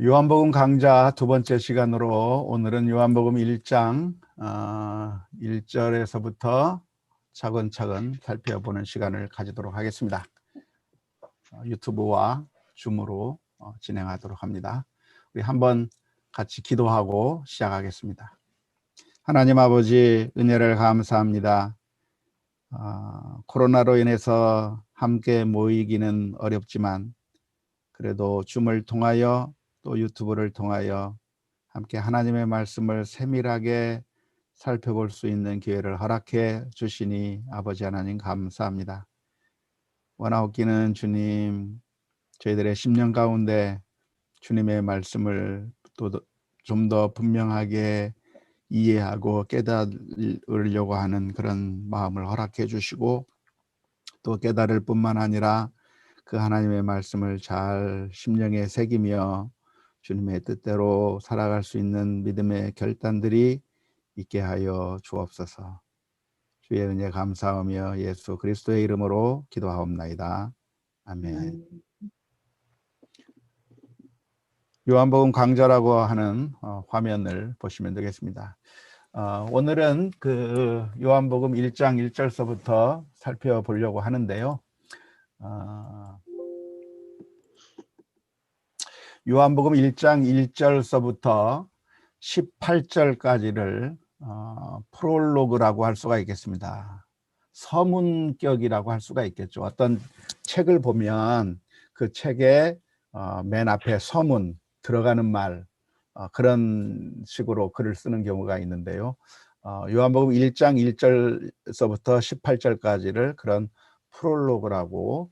요한복음 강좌 두 번째 시간으로 오늘은 요한복음 1장 1절에서부터 차근차근 살펴보는 시간을 가지도록 하겠습니다. 유튜브와 줌으로 진행하도록 합니다. 우리 한번 같이 기도하고 시작하겠습니다. 하나님 아버지, 은혜를 감사합니다. 코로나로 인해서 함께 모이기는 어렵지만 그래도 줌을 통하여 또 유튜브를 통하여 함께 하나님의 말씀을 세밀하게 살펴볼 수 있는 기회를 허락해 주시니 아버지 하나님 감사합니다. 원하옵기는 주님, 저희들의 심령 가운데 주님의 말씀을 또 좀 더 분명하게 이해하고 깨달으려고 하는 그런 마음을 허락해 주시고, 또 깨달을 뿐만 아니라 그 하나님의 말씀을 잘 심령에 새기며 주님의 뜻대로 살아갈 수 있는 믿음의 결단들이 있게 하여 주옵소서. 주의 은혜 감사하며 예수 그리스도의 이름으로 기도하옵나이다. 아멘. 요한복음 강좌라고 하는 화면을 보시면 되겠습니다. 오늘은 그 요한복음 1장 1절서부터 살펴보려고 하는데요. 요한복음 1장 1절서부터 18절까지를 프롤로그라고 할 수가 있겠습니다. 서문격이라고 할 수가 있겠죠. 어떤 책을 보면 그 책의 맨 앞에 서문, 들어가는 말, 그런 식으로 글을 쓰는 경우가 있는데요. 요한복음 1장 1절서부터 18절까지를 그런 프롤로그라고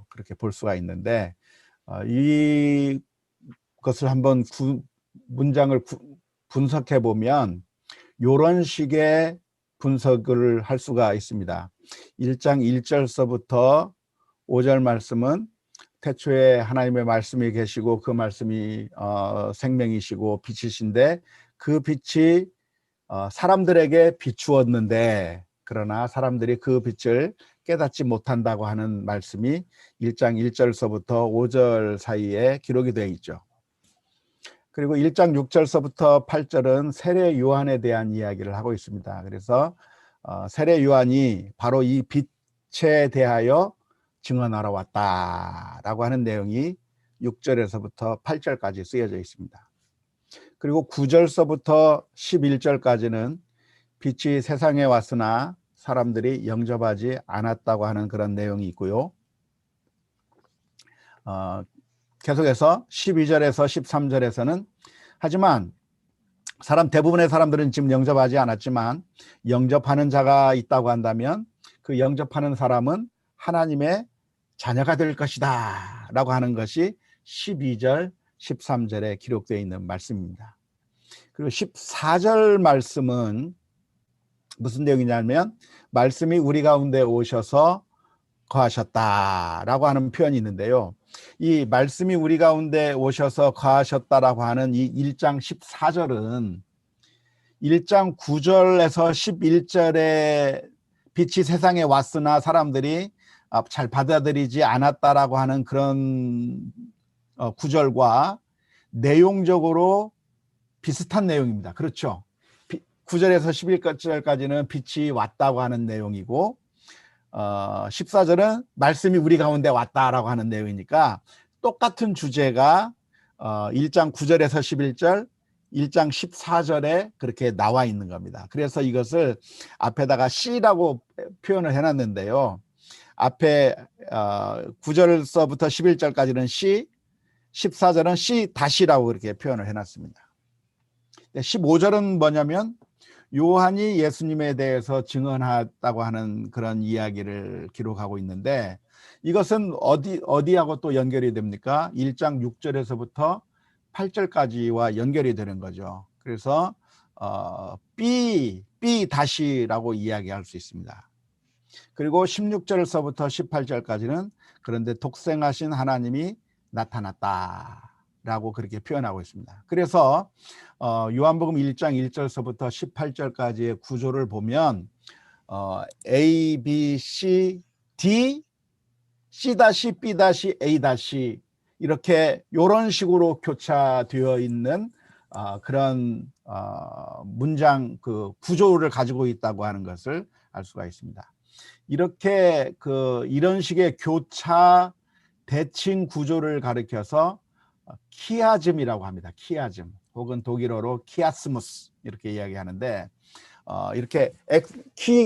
그렇게 볼 수가 있는데, 이것을 한번 문장을 분석해 보면 이런 식의 분석을 할 수가 있습니다. 1장 1절서부터 5절 말씀은 태초에 하나님의 말씀이 계시고 그 말씀이 생명이시고 빛이신데 그 빛이 사람들에게 비추었는데 그러나 사람들이 그 빛을 깨닫지 못한다고 하는 말씀이 1장 1절서부터 5절 사이에 기록이 되어 있죠. 그리고 1장 6절서부터 8절은 세례 요한에 대한 이야기를 하고 있습니다. 그래서 세례 요한이 바로 이 빛에 대하여 증언하러 왔다라고 하는 내용이 6절에서부터 8절까지 쓰여져 있습니다. 그리고 9절서부터 11절까지는 빛이 세상에 왔으나 사람들이 영접하지 않았다고 하는 그런 내용이 있고요. 계속해서 12절에서 13절에서는 하지만 대부분의 사람들은 지금 영접하지 않았지만 영접하는 자가 있다고 한다면 그 영접하는 사람은 하나님의 자녀가 될 것이다 라고 하는 것이 12절, 13절에 기록되어 있는 말씀입니다. 그리고 14절 말씀은 무슨 내용이냐면 말씀이 우리 가운데 오셔서 거하셨다라고 하는 표현이 있는데요. 이 말씀이 우리 가운데 오셔서 거하셨다라고 하는 이 1장 14절은 1장 9절에서 11절에 빛이 세상에 왔으나 사람들이 잘 받아들이지 않았다라고 하는 그런 구절과 내용적으로 비슷한 내용입니다. 그렇죠? 9절에서 11절까지는 빛이 왔다고 하는 내용이고 14절은 말씀이 우리 가운데 왔다라고 하는 내용이니까 똑같은 주제가 1장 9절에서 11절, 1장 14절에 그렇게 나와 있는 겁니다. 그래서 이것을 앞에다가 C라고 표현을 해놨는데요. 앞에 9절서부터 11절까지는 C, 14절은 C 다시라고 그렇게 표현을 해놨습니다. 15절은 뭐냐면 요한이 예수님에 대해서 증언했다고 하는 그런 이야기를 기록하고 있는데 이것은 어디하고 또 연결이 됩니까? 1장 6절에서부터 8절까지와 연결이 되는 거죠. 그래서 B 다시라고 이야기할 수 있습니다. 그리고 16절서부터 18절까지는 그런데 독생하신 하나님이 나타났다라고 그렇게 표현하고 있습니다. 그래서 요한복음 1장 1절서부터 18절까지의 구조를 보면 A, B, C, D, C-B-A- 이렇게 이런 식으로 교차되어 있는 그런 문장 그 구조를 가지고 있다고 하는 것을 알 수가 있습니다. 이렇게 이런 식의 교차 대칭 구조를 가리켜서 키아즘이라고 합니다. 키아즘 혹은 독일어로 키아스무스 이렇게 이야기하는데 이렇게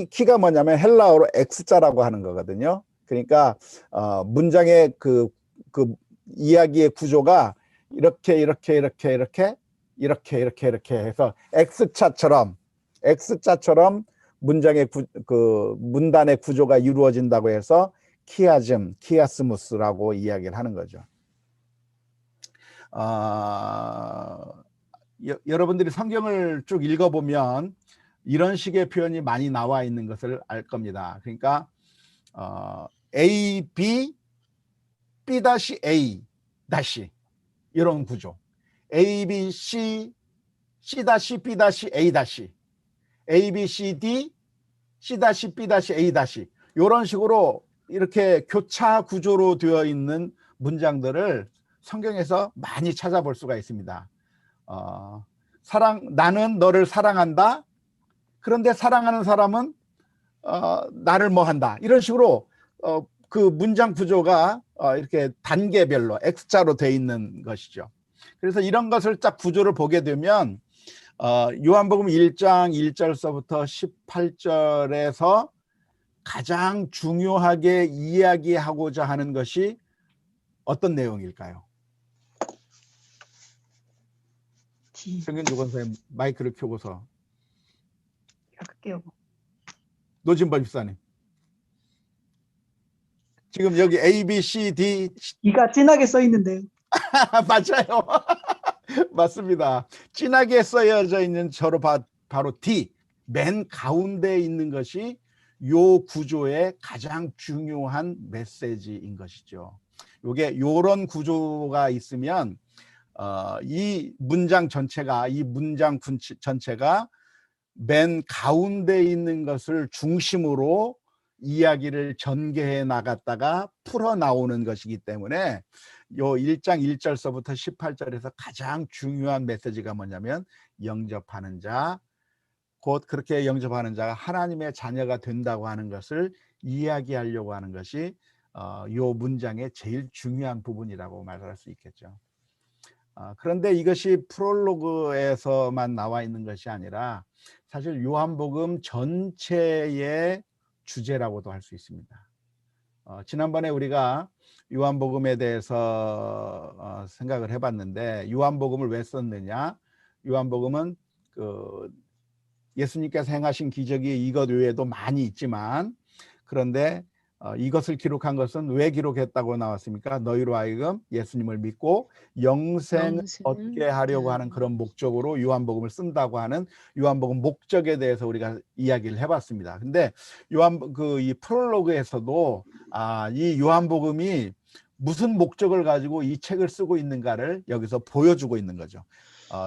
키가 뭐냐면 헬라어로 X자라고 하는 거거든요. 그러니까 문장의 그 이야기의 구조가 이렇게 해서 X자처럼 문장의 문단의 구조가 이루어진다고 해서 키아즘, 키아스무스라고 이야기를 하는 거죠. 여러분들이 성경을 쭉 읽어보면 이런 식의 표현이 많이 나와 있는 것을 알 겁니다. 그러니까 A, B, B-A 다시 이런 구조. A, B, C, C-B, A 다시 A, B, C, D, C-B, A 다시 이런 식으로 이렇게 교차 구조로 되어 있는 문장들을 성경에서 많이 찾아볼 수가 있습니다. 나는 너를 사랑한다. 그런데 사랑하는 사람은 나를 뭐 한다. 이런 식으로 그 문장 구조가 이렇게 단계별로 X자로 되어 있는 것이죠. 그래서 이런 것을 딱 구조를 보게 되면 요한복음 1장 1절서부터 18절에서 가장 중요하게 이야기하고자 하는 것이 어떤 내용일까요? 성경주 권사님 마이크를 켜고서. 할게요. 노진범 집사님. 지금 여기 A, B, C, D. D가 진하게 써 있는데요. 맞아요. 맞습니다. 진하게 써여져 있는 바로 D, 맨 가운데 있는 것이 요 구조의 가장 중요한 메시지인 것이죠. 요게 요런 구조가 있으면 이 문장 전체가 맨 가운데 있는 것을 중심으로 이야기를 전개해 나갔다가 풀어 나오는 것이기 때문에 요 1장 1절서부터 18절에서 가장 중요한 메시지가 뭐냐면 영접하는 자, 곧 그렇게 영접하는 자가 하나님의 자녀가 된다고 하는 것을 이야기하려고 하는 것이 요 문장의 제일 중요한 부분이라고 말할 수 있겠죠. 그런데 이것이 프롤로그에서만 나와 있는 것이 아니라 사실 요한복음 전체의 주제라고도 할 수 있습니다. 지난번에 우리가 요한복음에 대해서 생각을 해봤는데 요한복음을 왜 썼느냐? 요한복음은 예수님께서 행하신 기적이 이것 외에도 많이 있지만 그런데 이것을 기록한 것은 왜 기록했다고 나왔습니까? 너희로 하여금 예수님을 믿고 영생을 얻게 하려고 하는 그런 목적으로 요한복음을 쓴다고 하는 요한복음 목적에 대해서 우리가 이야기를 해봤습니다. 근데 이 프롤로그에서도 이 요한복음이 무슨 목적을 가지고 이 책을 쓰고 있는가를 여기서 보여주고 있는 거죠.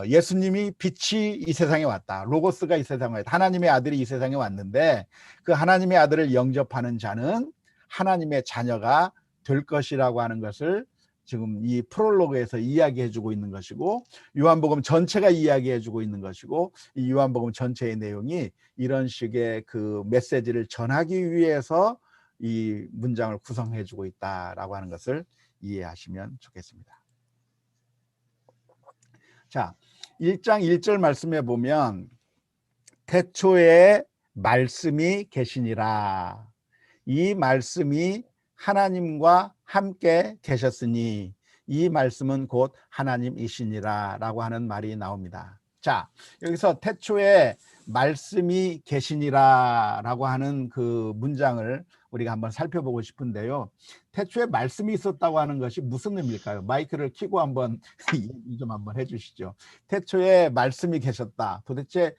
예수님이 빛이 이 세상에 왔다. 로고스가 이 세상에 왔다. 하나님의 아들이 이 세상에 왔는데 그 하나님의 아들을 영접하는 자는 하나님의 자녀가 될 것이라고 하는 것을 지금 이 프롤로그에서 이야기해주고 있는 것이고 요한복음 전체가 이야기해주고 있는 것이고 이 요한복음 전체의 내용이 이런 식의 그 메시지를 전하기 위해서 이 문장을 구성해주고 있다라고 하는 것을 이해하시면 좋겠습니다. 자, 1장 1절 말씀에 보면 태초에 말씀이 계시니라. 이 말씀이 하나님과 함께 계셨으니 이 말씀은 곧 하나님이시니라 라고 하는 말이 나옵니다. 자, 여기서 태초에 말씀이 계시니라 라고 하는 그 문장을 우리가 한번 살펴보고 싶은데요. 태초에 말씀이 있었다고 하는 것이 무슨 의미일까요? 마이크를 켜고 한번 좀 한번 해주시죠. 태초에 말씀이 계셨다. 도대체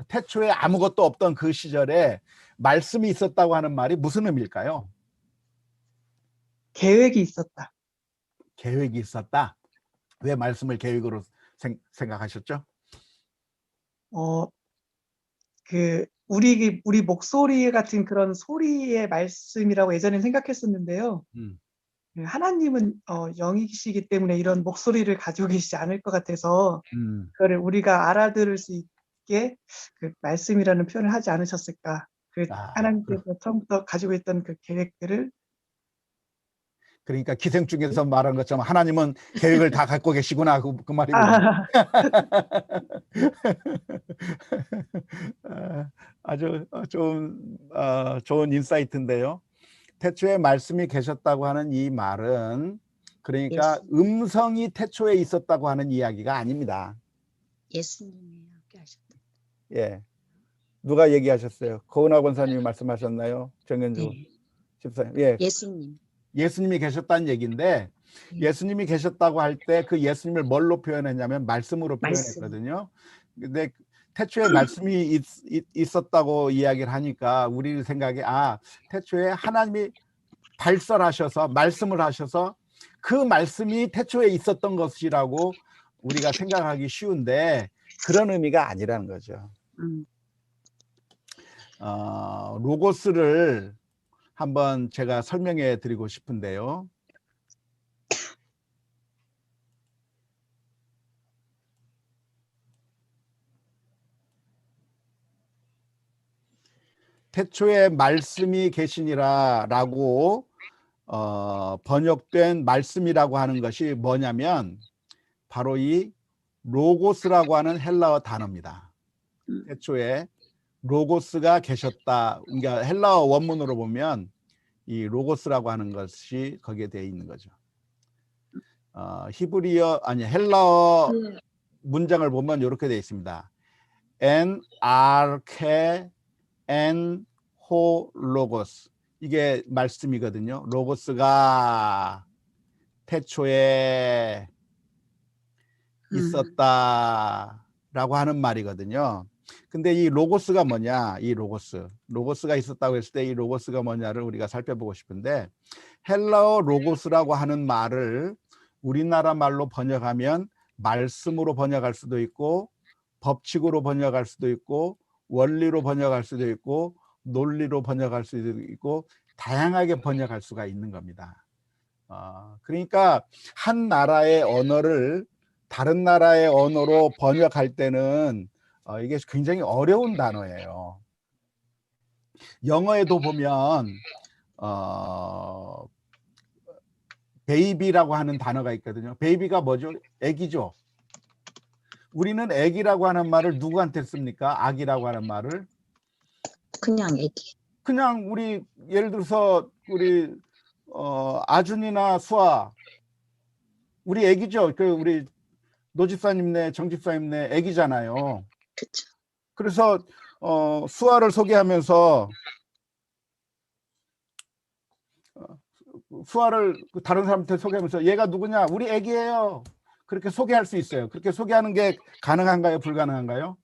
태초에 아무것도 없던 그 시절에 말씀이 있었다고 하는 말이 무슨 의미일까요? 계획이 있었다. 계획이 있었다. 왜 말씀을 계획으로 생각하셨죠? 우리 목소리 같은 그런 소리의 말씀이라고 예전에 생각했었는데요. 하나님은 영이시기 때문에 이런 목소리를 가지고 계시지 않을 것 같아서 그거를 우리가 알아들을 수 있게 그 말씀이라는 표현을 하지 않으셨을까. 하나님께서 처음부터 가지고 있던 그 계획들을. 그러니까 기생충에서 말한 것처럼 하나님은 계획을 다 갖고 계시구나, 그 말이군요. 아주 좋은 인사이트인데요. 태초에 말씀이 계셨다고 하는 이 말은 그러니까 음성이 태초에 있었다고 하는 이야기가 아닙니다. 예수님이 함께 하셨다. 예, 누가 얘기하셨어요? 고은하 권사님이 말씀하셨나요? 정현주 네. 집사님. 예, 예수님. 예수님이 계셨다는 얘기인데, 예수님이 계셨다고 할 때 그 예수님을 뭘로 표현했냐면 말씀으로 표현했거든요. 근데 태초에 말씀이 있었다고 이야기를 하니까 우리 생각에 태초에 하나님이 발설하셔서 말씀을 하셔서 그 말씀이 태초에 있었던 것이라고 우리가 생각하기 쉬운데 그런 의미가 아니라는 거죠. 로고스를 한번 제가 설명해 드리고 싶은데요. 태초에 말씀이 계시니라 라고 번역된 말씀이라고 하는 것이 뭐냐면 바로 이 로고스라고 하는 헬라어 단어입니다. 태초에 로고스가 계셨다. 그러니까 헬라어 원문으로 보면 이 로고스라고 하는 것이 거기에 되어 있는 거죠. 헬라어 문장을 보면 이렇게 되어 있습니다. en arche en ho logos. 이게 말씀이거든요. 로고스가 태초에 있었다라고 하는 말이거든요. 근데 이 로고스가 뭐냐? 이 로고스가 있었다고 했을 때 이 로고스가 뭐냐를 우리가 살펴보고 싶은데, 헬라어 로고스라고 하는 말을 우리나라 말로 번역하면 말씀으로 번역할 수도 있고 법칙으로 번역할 수도 있고 원리로 번역할 수도 있고 논리로 번역할 수도 있고 다양하게 번역할 수가 있는 겁니다. 그러니까 한 나라의 언어를 다른 나라의 언어로 번역할 때는 이게 굉장히 어려운 단어예요. 영어에도 보면 베이비라고 하는 단어가 있거든요. 베이비가 뭐죠? 애기죠. 우리는 애기라고 하는 말을 누구한테 씁니까? 아기라고 하는 말을 그냥 애기. 그냥 우리 예를 들어서 우리 아준이나 수아, 우리 애기죠. 우리 노집사님네 정집사님네 애기잖아요. 그렇죠. 그래서 수아를 소개하면서 수아를 다른 사람한테 소개하면서 얘가 누구냐? 우리 애기예요. 그렇게 소개할 수 있어요. 그렇게 소개하는 게 가능한가요? 불가능한가요?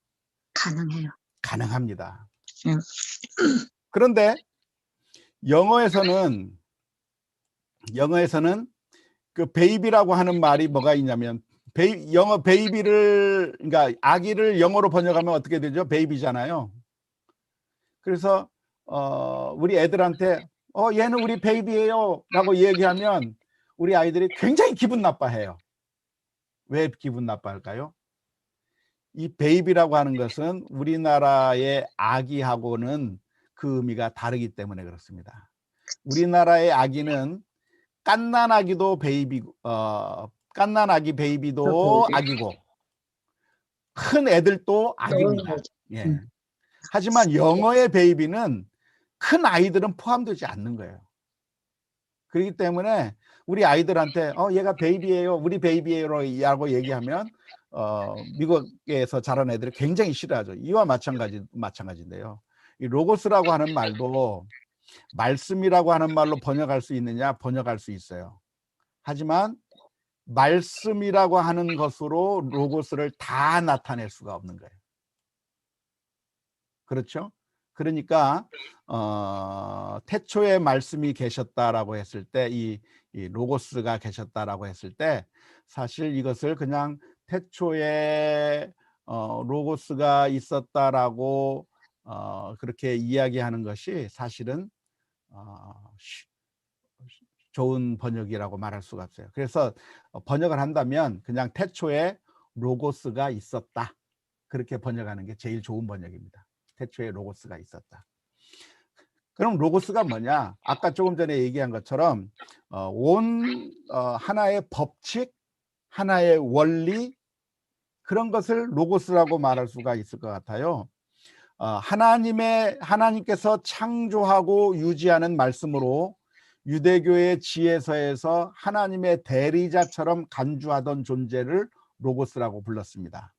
가능해요. 가능합니다. 응. 그런데 영어에서는 그 베이비라고 하는 말이 뭐가 있냐면 영어 베이비를, 그러니까 아기를 영어로 번역하면 어떻게 되죠? 베이비잖아요. 그래서 우리 애들한테 얘는 우리 베이비예요 라고 얘기하면 우리 아이들이 굉장히 기분 나빠해요. 왜 기분 나빠할까요? 이 베이비라고 하는 것은 우리나라의 아기하고는 그 의미가 다르기 때문에 그렇습니다. 우리나라의 아기는 갓난아기도 갓난아기 베이비도 아기고 큰 애들도 아기입니다. 예. 하지만 영어의 베이비는 큰 아이들은 포함되지 않는 거예요. 그렇기 때문에 우리 아이들한테 얘가 베이비예요, 우리 베이비예요라고 얘기하면 미국에서 자란 애들이 굉장히 싫어하죠. 이와 마찬가지인데요. 이 로고스라고 하는 말도 말씀이라고 하는 말로 번역할 수 있느냐? 번역할 수 있어요. 하지만 말씀이라고 하는 것으로 로고스를 다 나타낼 수가 없는 거예요. 그렇죠? 그러니까 태초에 말씀이 계셨다라고 했을 때 이 로고스가 계셨다라고 했을 때 사실 이것을 그냥 태초에 로고스가 있었다라고 그렇게 이야기하는 것이 사실은 좋은 번역이라고 말할 수가 없어요. 그래서 번역을 한다면 그냥 태초에 로고스가 있었다. 그렇게 번역하는 게 제일 좋은 번역입니다. 태초에 로고스가 있었다. 그럼 로고스가 뭐냐? 아까 조금 전에 얘기한 것처럼 하나의 법칙, 하나의 원리, 그런 것을 로고스라고 말할 수가 있을 것 같아요. 하나님께서 창조하고 유지하는 말씀으로 유대교의 지혜서에서 하나님의 대리자처럼 간주하던 존재를 로고스라고 불렀습니다.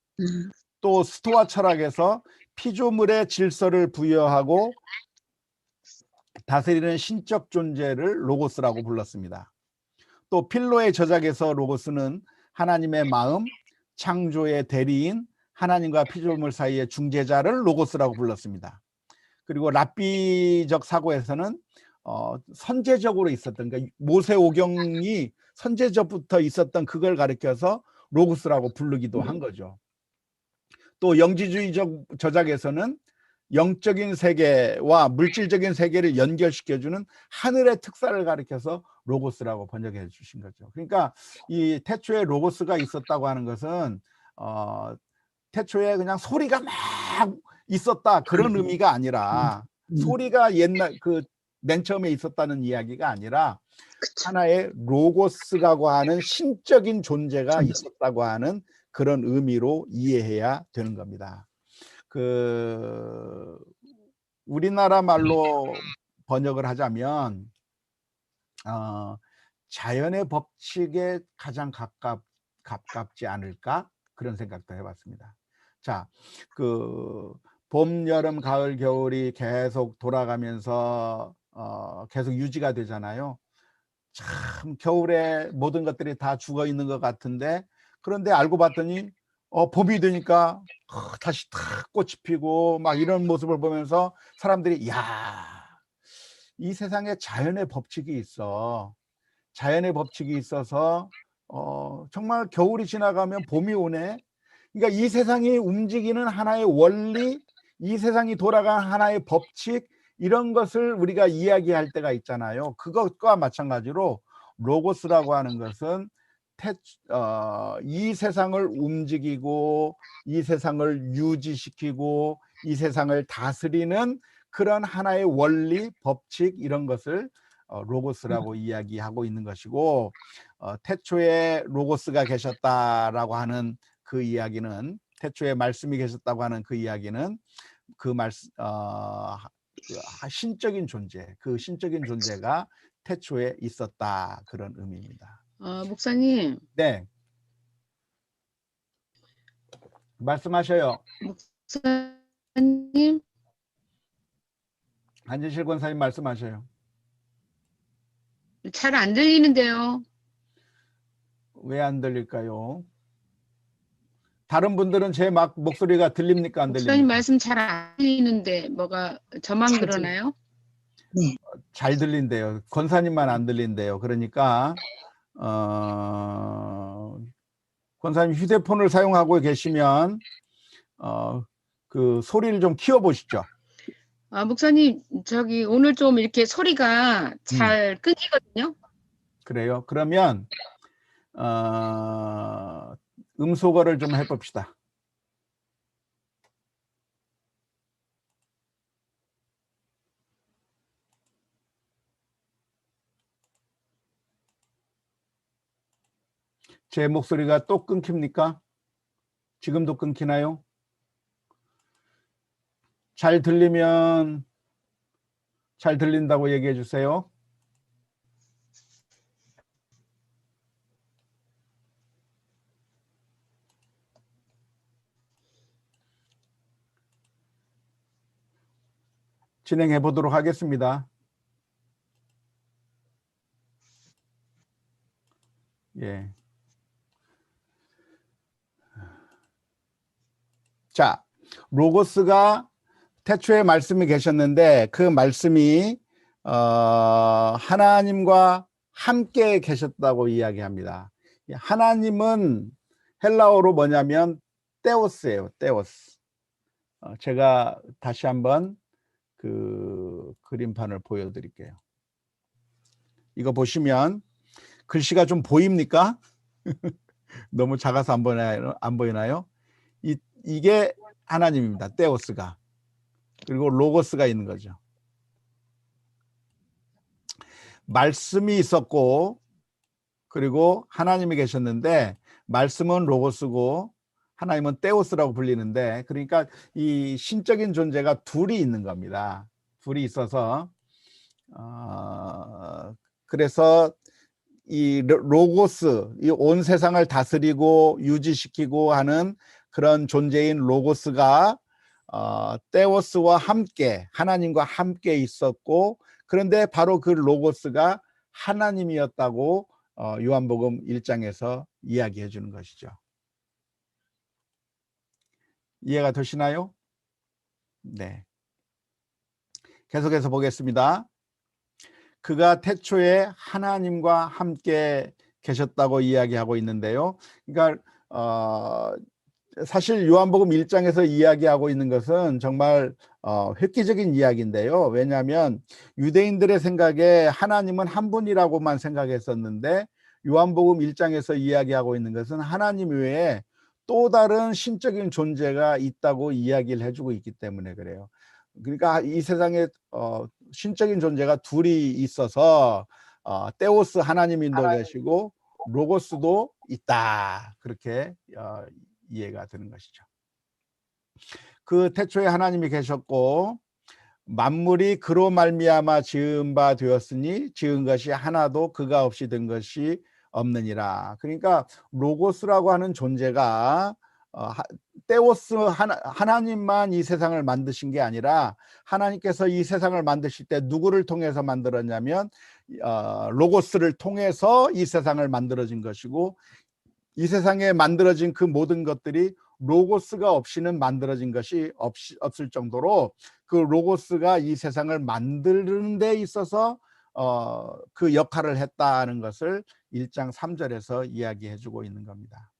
또 스토아 철학에서 피조물의 질서를 부여하고 다스리는 신적 존재를 로고스라고 불렀습니다. 또 필로의 저작에서 로고스는 하나님의 마음, 창조의 대리인, 하나님과 피조물 사이의 중재자를 로고스라고 불렀습니다. 그리고 랍비적 사고에서는 선제적으로 있었던, 그러니까 모세오경이 선제적부터 있었던 그걸 가리켜서 로고스라고 부르기도 한 거죠. 또 영지주의적 저작에서는 영적인 세계와 물질적인 세계를 연결시켜주는 하늘의 특사를 가리켜서 로고스라고 번역해 주신 거죠. 그러니까 이 태초에 로고스가 있었다고 하는 것은 태초에 그냥 소리가 막 있었다, 그런 의미가 아니라, 소리가 맨 처음에 있었다는 이야기가 아니라 하나의 로고스라고 하는 신적인 존재가 있었다고 하는 그런 의미로 이해해야 되는 겁니다. 우리나라 말로 번역을 하자면 자연의 법칙에 가장 가깝지 않을까, 그런 생각도 해봤습니다. 자, 봄, 여름, 가을, 겨울이 계속 돌아가면서 계속 유지가 되잖아요. 참 겨울에 모든 것들이 다 죽어 있는 것 같은데, 그런데 알고 봤더니 봄이 되니까 다시 탁 꽃이 피고 막 이런 모습을 보면서 사람들이, 야, 이 세상에 자연의 법칙이 있어. 자연의 법칙이 있어서 정말 겨울이 지나가면 봄이 오네. 그러니까 이 세상이 움직이는 하나의 원리, 이 세상이 돌아가는 하나의 법칙, 이런 것을 우리가 이야기할 때가 있잖아요. 그것과 마찬가지로 로고스라고 하는 것은 이 세상을 움직이고 이 세상을 유지시키고 이 세상을 다스리는 그런 하나의 원리, 법칙, 이런 것을 로고스라고 이야기하고 있는 것이고, 태초에 로고스가 계셨다라고 하는 그 이야기는, 태초에 말씀이 계셨다고 하는 그 이야기는 신적인 존재, 그 신적인 존재가 태초에 있었다, 그런 의미입니다. 목사님. 네. 말씀하셔요. 목사님. 한진실 권사님 말씀하셔요. 잘 안 들리는데요. 왜 안 들릴까요? 다른 분들은 제 목소리가 들립니까, 안 들립니까? 목사님 말씀 잘 안 들리는데 뭐가 저만 그러나요? 네. 잘 들린대요. 권사님만 안 들린대요. 그러니까 권사님 휴대폰을 사용하고 계시면 그 소리를 좀 키워 보시죠. 목사님, 오늘 좀 이렇게 소리가 잘 끊기거든요. 그래요? 그러면 음소거를 좀 해봅시다. 제 목소리가 또 끊깁니까? 지금도 끊기나요? 잘 들리면 잘 들린다고 얘기해 주세요. 진행해 보도록 하겠습니다. 예. 자, 로고스가 태초에 말씀이 계셨는데 그 말씀이 하나님과 함께 계셨다고 이야기합니다. 하나님은 헬라어로 뭐냐면 테오스예요. 테오스. 제가 다시 한번 그 그림판을 보여드릴게요. 이거 보시면 글씨가 좀 보입니까? 너무 작아서 안 보이나요? 이게 하나님입니다. 테오스가. 그리고 로고스가 있는 거죠. 말씀이 있었고 그리고 하나님이 계셨는데 말씀은 로고스고 하나님은 테오스라고 불리는데, 그러니까 이 신적인 존재가 둘이 있는 겁니다. 둘이 있어서 그래서 이 로고스, 이 온 세상을 다스리고 유지시키고 하는 그런 존재인 로고스가 테오스와 함께, 하나님과 함께 있었고, 그런데 바로 그 로고스가 하나님이었다고 요한복음 1장에서 이야기해 주는 것이죠. 이해가 되시나요? 네. 계속해서 보겠습니다. 그가 태초에 하나님과 함께 계셨다고 이야기하고 있는데요. 그러니까 사실 요한복음 1장에서 이야기하고 있는 것은 정말 획기적인 이야기인데요. 왜냐하면 유대인들의 생각에 하나님은 한 분이라고만 생각했었는데 요한복음 1장에서 이야기하고 있는 것은 하나님 외에 또 다른 신적인 존재가 있다고 이야기를 해주고 있기 때문에 그래요. 그러니까 이 세상에 신적인 존재가 둘이 있어서 테오스 하나님도 계시고 로고스도 있다, 그렇게 이해가 되는 것이죠. 그 태초에 하나님이 계셨고 만물이 그로 말미암아 지은 바 되었으니 지은 것이 하나도 그가 없이 된 것이 없느니라. 그러니까 로고스라고 하는 존재가 테오스 하나님만 이 세상을 만드신 게 아니라 하나님께서 이 세상을 만드실 때 누구를 통해서 만들었냐면 로고스를 통해서 이 세상을 만들어진 것이고, 이 세상에 만들어진 그 모든 것들이 로고스가 없이는 만들어진 것이 없을 정도로 그 로고스가 이 세상을 만드는 데 있어서 그 역할을 했다는 것을 1장 3절에서 이야기해 주고 있는 겁니다.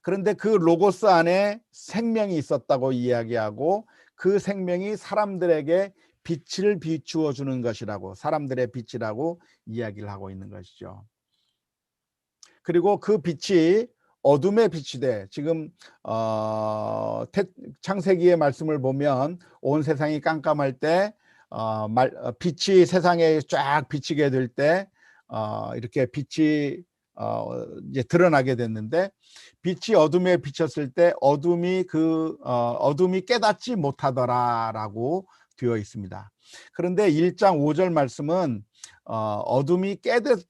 그런데 그 로고스 안에 생명이 있었다고 이야기하고 그 생명이 사람들에게 빛을 비추어 주는 것이라고, 사람들의 빛이라고 이야기를 하고 있는 것이죠. 그리고 그 빛이 어둠의 빛이 돼. 지금 창세기의 말씀을 보면 온 세상이 깜깜할 때 빛이 세상에 쫙 비치게 될 때 이렇게 빛이 이제 드러나게 됐는데, 빛이 어둠에 비쳤을 때 어둠이 깨닫지 못하더라라고 되어 있습니다. 그런데 1장 5절 말씀은 어둠이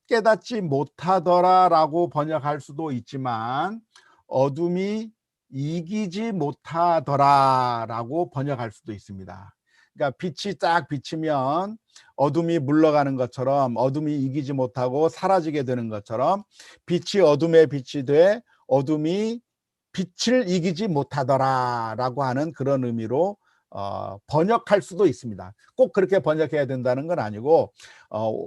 깨닫지 못하더라라고 번역할 수도 있지만 어둠이 이기지 못하더라라고 번역할 수도 있습니다. 그러니까 빛이 딱 비치면 어둠이 물러가는 것처럼, 어둠이 이기지 못하고 사라지게 되는 것처럼 빛이 어둠에 빛이 돼 어둠이 빛을 이기지 못하더라라고 하는 그런 의미로 번역할 수도 있습니다. 꼭 그렇게 번역해야 된다는 건 아니고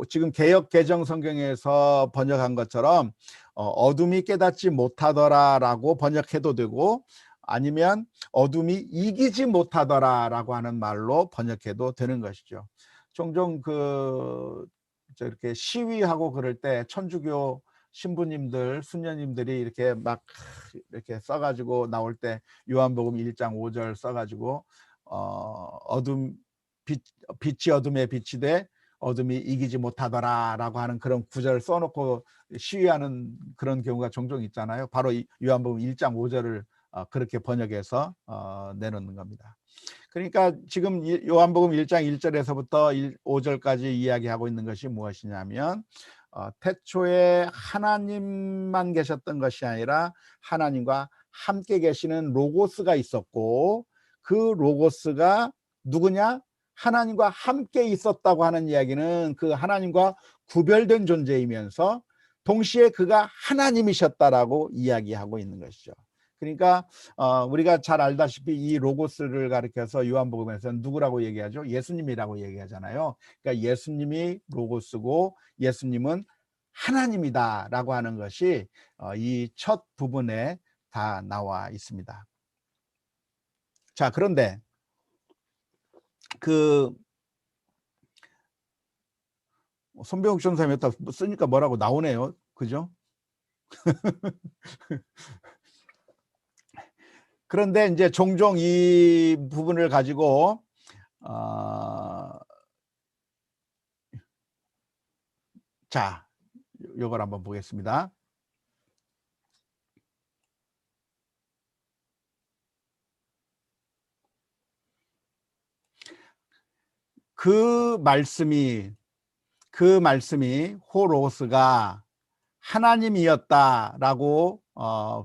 지금 개역 개정 성경에서 번역한 것처럼 어둠이 깨닫지 못하더라라고 번역해도 되고, 아니면 어둠이 이기지 못하더라라고 하는 말로 번역해도 되는 것이죠. 종종 이렇게 시위하고 그럴 때 천주교 신부님들, 수녀님들이 이렇게 막 이렇게 써가지고 나올 때 요한복음 1장 5절 써가지고 빛이 어둠에 빛이 돼 어둠이 이기지 못하더라라고 하는 그런 구절을 써놓고 시위하는 그런 경우가 종종 있잖아요. 바로 이 요한복음 1장 5절을 그렇게 번역해서 내놓는 겁니다. 그러니까 지금 요한복음 1장 1절에서부터 5절까지 이야기하고 있는 것이 무엇이냐면 태초에 하나님만 계셨던 것이 아니라 하나님과 함께 계시는 로고스가 있었고, 그 로고스가 누구냐? 하나님과 함께 있었다고 하는 이야기는 그 하나님과 구별된 존재이면서 동시에 그가 하나님이셨다라고 이야기하고 있는 것이죠. 그러니까 우리가 잘 알다시피 이 로고스를 가리켜서 요한복음에서는 누구라고 얘기하죠? 예수님이라고 얘기하잖아요. 그러니까 예수님이 로고스고 예수님은 하나님이다라고 하는 것이 이 첫 부분에 다 나와 있습니다. 자, 그런데 손병욱 전사님이 다 쓰니까 뭐라고 나오네요. 그죠? 그런데 이제 종종 이 부분을 가지고 자, 요걸 한번 보겠습니다. 그 말씀이 호로스가 하나님이었다라고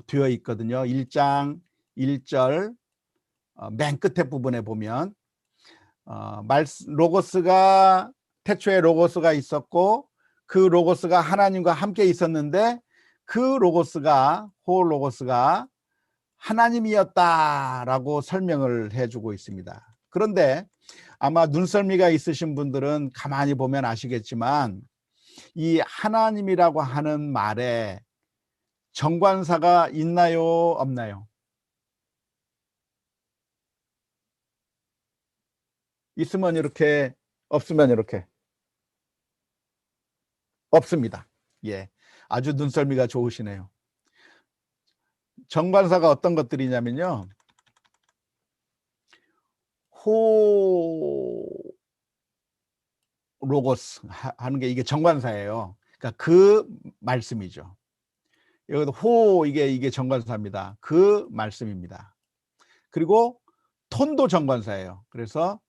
되어 있거든요. 1장 1절 맨 끝에 부분에 보면 로고스가 태초에 로고스가 있었고 그 로고스가 하나님과 함께 있었는데 그 로고스가 호로스가 하나님이었다라고 설명을 해주고 있습니다. 그런데 아마 눈썰미가 있으신 분들은 가만히 보면 아시겠지만 이 하나님이라고 하는 말에 정관사가 있나요, 없나요? 있으면 이렇게, 없으면 이렇게. 없습니다. 예, 아주 눈썰미가 좋으시네요. 정관사가 어떤 것들이냐면요, 로고스 하는 게 이게 정관사예요. 그러니까 그 말씀이죠. 여기도 이게 정관사입니다. 그 말씀입니다. 그리고 톤도 정관사예요. 그래서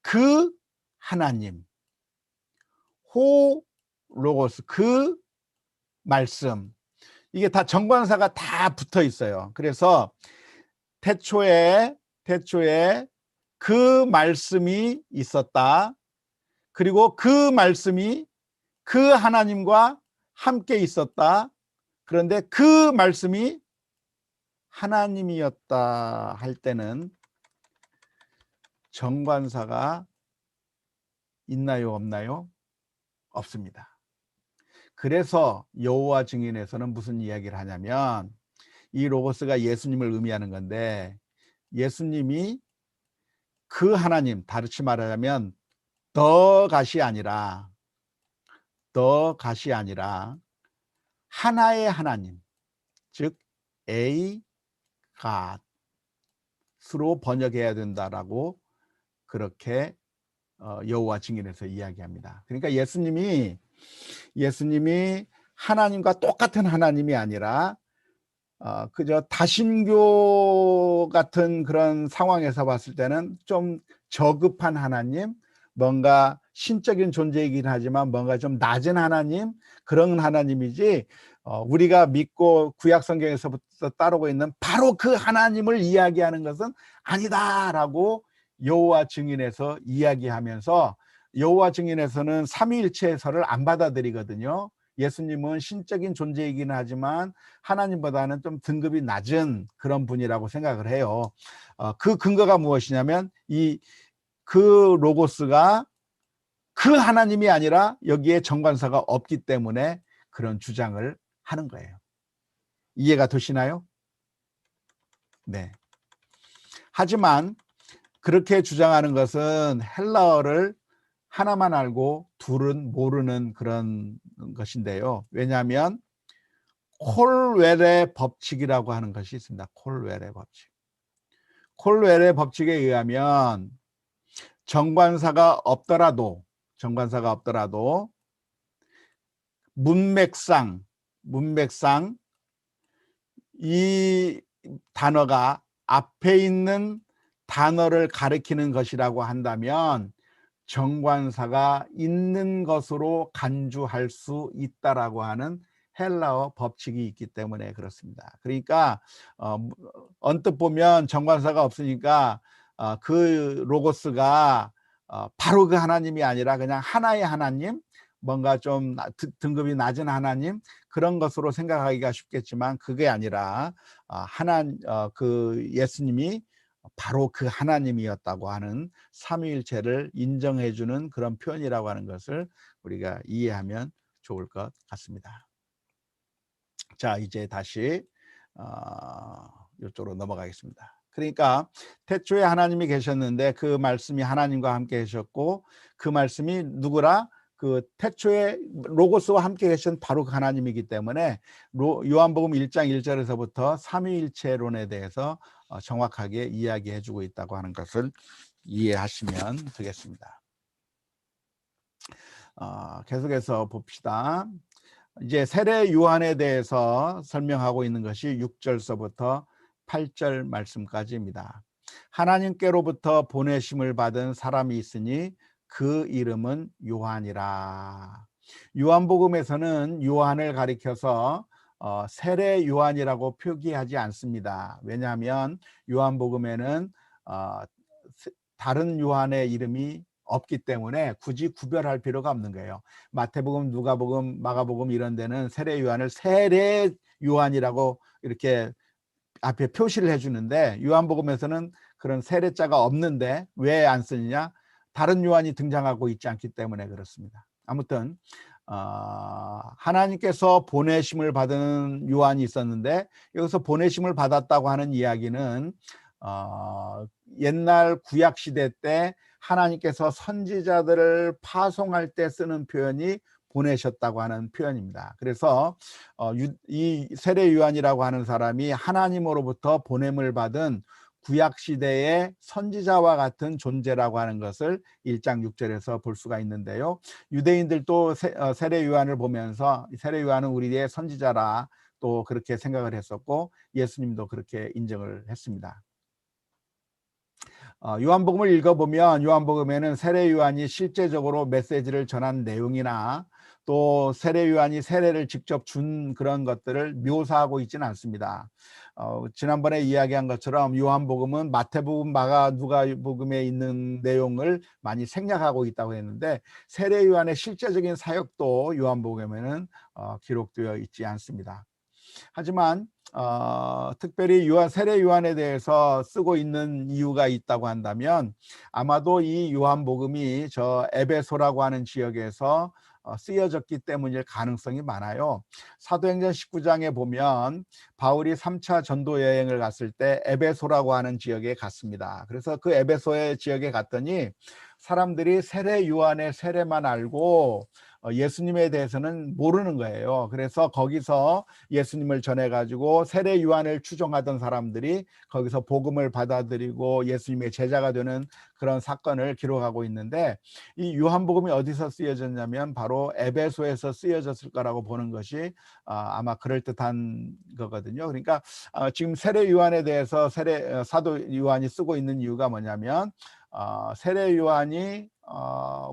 그 하나님, 로고스 그 말씀, 이게 다 정관사가 다 붙어 있어요. 그래서 태초에 그 말씀이 있었다. 그리고 그 말씀이 그 하나님과 함께 있었다. 그런데 그 말씀이 하나님이었다 할 때는 정관사가 있나요, 없나요? 없습니다. 그래서 여호와 증인에서는 무슨 이야기를 하냐면 이 로고스가 예수님을 의미하는 건데 예수님이 그 하나님, 다르게 말하자면 더 갓이 아니라 하나의 하나님, 즉 A God으로 번역해야 된다라고 그렇게 여호와 증인에서 이야기합니다. 그러니까 예수님이 하나님과 똑같은 하나님이 아니라 그저 다신교 같은 그런 상황에서 봤을 때는 좀 저급한 하나님, 뭔가 신적인 존재이긴 하지만 뭔가 좀 낮은 하나님, 그런 하나님이지 우리가 믿고 구약 성경에서부터 따르고 있는 바로 그 하나님을 이야기하는 것은 아니다라고 여호와 증인에서 이야기하면서 여호와 증인에서는 삼위일체설을 안 받아들이거든요. 예수님은 신적인 존재이긴 하지만 하나님보다는 좀 등급이 낮은 그런 분이라고 생각을 해요. 그 근거가 무엇이냐면 그 로고스가 그 하나님이 아니라 여기에 정관사가 없기 때문에 그런 주장을 하는 거예요. 이해가 되시나요? 네. 하지만 그렇게 주장하는 것은 헬라어를 하나만 알고 둘은 모르는 그런 것인데요. 왜냐하면 콜웰의 법칙이라고 하는 것이 있습니다. 콜웰의 법칙. 콜웰의 법칙에 의하면 정관사가 없더라도 문맥상 이 단어가 앞에 있는 단어를 가리키는 것이라고 한다면 정관사가 있는 것으로 간주할 수 있다라고 하는 헬라어 법칙이 있기 때문에 그렇습니다. 그러니까 언뜻 보면 정관사가 없으니까 그 로고스가 바로 그 하나님이 아니라 그냥 하나의 하나님, 뭔가 좀 등급이 낮은 하나님, 그런 것으로 생각하기가 쉽겠지만 그게 아니라 그 예수님이 바로 그 하나님이었다고 하는 삼위일체를 인정해주는 그런 표현이라고 하는 것을 우리가 이해하면 좋을 것 같습니다. 자, 이제 다시 이쪽으로 넘어가겠습니다. 그러니까 태초에 하나님이 계셨는데 그 말씀이 하나님과 함께 계셨고 그 말씀이 누구라? 그 태초에 로고스와 함께 계신 바로 하나님이기 때문에 요한복음 1장 1절에서부터 삼위일체론에 대해서 정확하게 이야기해 주고 있다고 하는 것을 이해하시면 되겠습니다. 계속해서 봅시다. 이제 세례 요한에 대해서 설명하고 있는 것이 6절서부터 8절 말씀까지입니다. 하나님께로부터 보내심을 받은 사람이 있으니 그 이름은 요한이라. 요한복음에서는 요한을 가리켜서 세례 요한이라고 표기하지 않습니다. 왜냐하면 요한복음에는 다른 요한의 이름이 없기 때문에 굳이 구별할 필요가 없는 거예요. 마태복음, 누가복음, 마가복음 이런 데는 세례 요한을 세례 요한이라고 이렇게 앞에 표시를 해주는데 요한복음에서는 그런 세례자가 없는데 왜 안 쓰느냐? 다른 요한이 등장하고 있지 않기 때문에 그렇습니다. 아무튼 하나님께서 보내심을 받은 요한이 있었는데 여기서 보내심을 받았다고 하는 이야기는 옛날 구약시대 때 하나님께서 선지자들을 파송할 때 쓰는 표현이 보내셨다고 하는 표현입니다. 그래서 이 세례 요한이라고 하는 사람이 하나님으로부터 보냄을 받은 구약시대의 선지자와 같은 존재라고 하는 것을 1장 6절에서 볼 수가 있는데요. 유대인들도 세례 요한을 보면서 세례 요한은 우리의 선지자라 또 그렇게 생각을 했었고 예수님도 그렇게 인정을 했습니다. 요한복음을 읽어보면 요한복음에는 세례 요한이 실제적으로 메시지를 전한 내용이나 또 세례 요한이 세례를 직접 준 그런 것들을 묘사하고 있지는 않습니다. 지난번에 이야기한 것처럼 요한복음은 마태복음, 마가, 누가복음에 있는 내용을 많이 생략하고 있다고 했는데 세례 요한의 실제적인 사역도 요한복음에는 기록되어 있지 않습니다. 하지만 특별히 세례 요한에 대해서 쓰고 있는 이유가 있다고 한다면 아마도 이 요한복음이 저 에베소라고 하는 지역에서 쓰여졌기 때문일 가능성이 많아요. 사도행전 19장에 보면 바울이 3차 전도 여행을 갔을 때 에베소라고 하는 지역에 갔습니다. 그래서 그 에베소의 지역에 갔더니 사람들이 세례 요한의 세례만 알고 예수님에 대해서는 모르는 거예요. 그래서 거기서 예수님을 전해가지고 세례 요한을 추종하던 사람들이 거기서 복음을 받아들이고 예수님의 제자가 되는 그런 사건을 기록하고 있는데 이 요한복음이 어디서 쓰여졌냐면 바로 에베소에서 쓰여졌을 거라고 보는 것이 아마 그럴듯한 거거든요. 그러니까 지금 세례 요한에 대해서 사도 요한이 쓰고 있는 이유가 뭐냐면 세례 요한이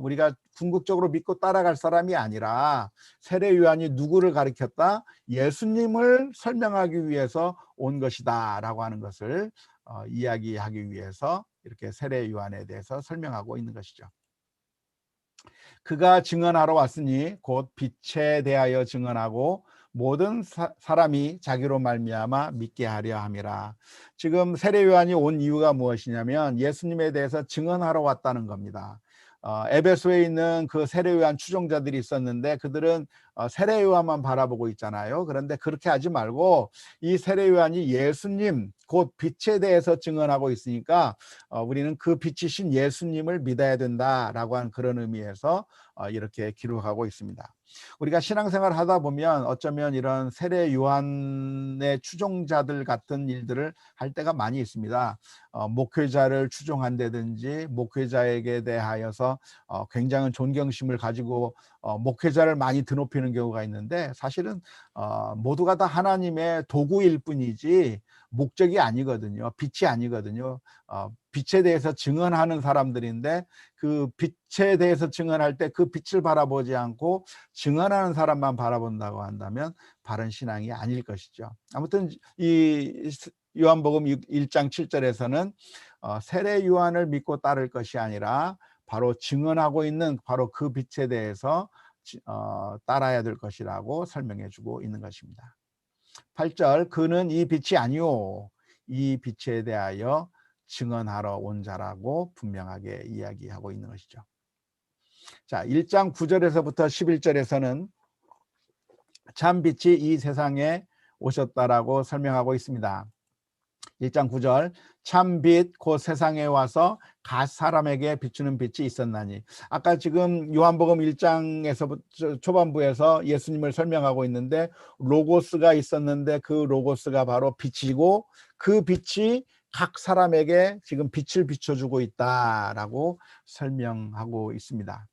우리가 궁극적으로 믿고 따라갈 사람이 아니라 세례 요한이 누구를 가리켰다? 예수님을 설명하기 위해서 온 것이다 라고 하는 것을 이야기하기 위해서 이렇게 세례 요한에 대해서 설명하고 있는 것이죠. 그가 증언하러 왔으니 곧 빛에 대하여 증언하고 모든 사람이 자기로 말미암아 믿게 하려 함이라. 지금 세례 요한이 온 이유가 무엇이냐면 예수님에 대해서 증언하러 왔다는 겁니다. 에베소에 있는 그 세례 요한 추종자들이 있었는데 그들은 세례 요한만 바라보고 있잖아요. 그런데 그렇게 하지 말고 이 세례 요한이 예수님 곧 빛에 대해서 증언하고 있으니까 우리는 그 빛이신 예수님을 믿어야 된다라고 하는 그런 의미에서 이렇게 기록하고 있습니다. 우리가 신앙생활 하다 보면 어쩌면 이런 세례 요한의 추종자들 같은 일들을 할 때가 많이 있습니다. 목회자를 추종한다든지 목회자에게 대하여서 굉장한 존경심을 가지고 목회자를 많이 드높이는 경우가 있는데 사실은 모두가 다 하나님의 도구일 뿐이지 목적이 아니거든요. 빛이 아니거든요. 빛에 대해서 증언하는 사람들인데 그 빛에 대해서 증언할 때 그 빛을 바라보지 않고 증언하는 사람만 바라본다고 한다면 바른 신앙이 아닐 것이죠. 아무튼 이 요한복음 1장 7절에서는 세례 요한을 믿고 따를 것이 아니라 바로 증언하고 있는 바로 그 빛에 대해서 따라야 될 것이라고 설명해 주고 있는 것입니다. 8절 그는 이 빛이 아니오 이 빛에 대하여 증언하러 온 자라고 분명하게 이야기하고 있는 것이죠. 자, 1장 9절에서부터 11절에서는 참 빛이 이 세상에 오셨다라고 설명하고 있습니다. 1장 9절 참 빛 곧 세상에 와서 각 사람에게 비추는 빛이 있었나니. 아까 지금 요한복음 1장에서 초반부에서 예수님을 설명하고 있는데 로고스가 있었는데 그 로고스가 바로 빛이고 그 빛이 각 사람에게 지금 빛을 비춰주고 있다라고 설명하고 있습니다.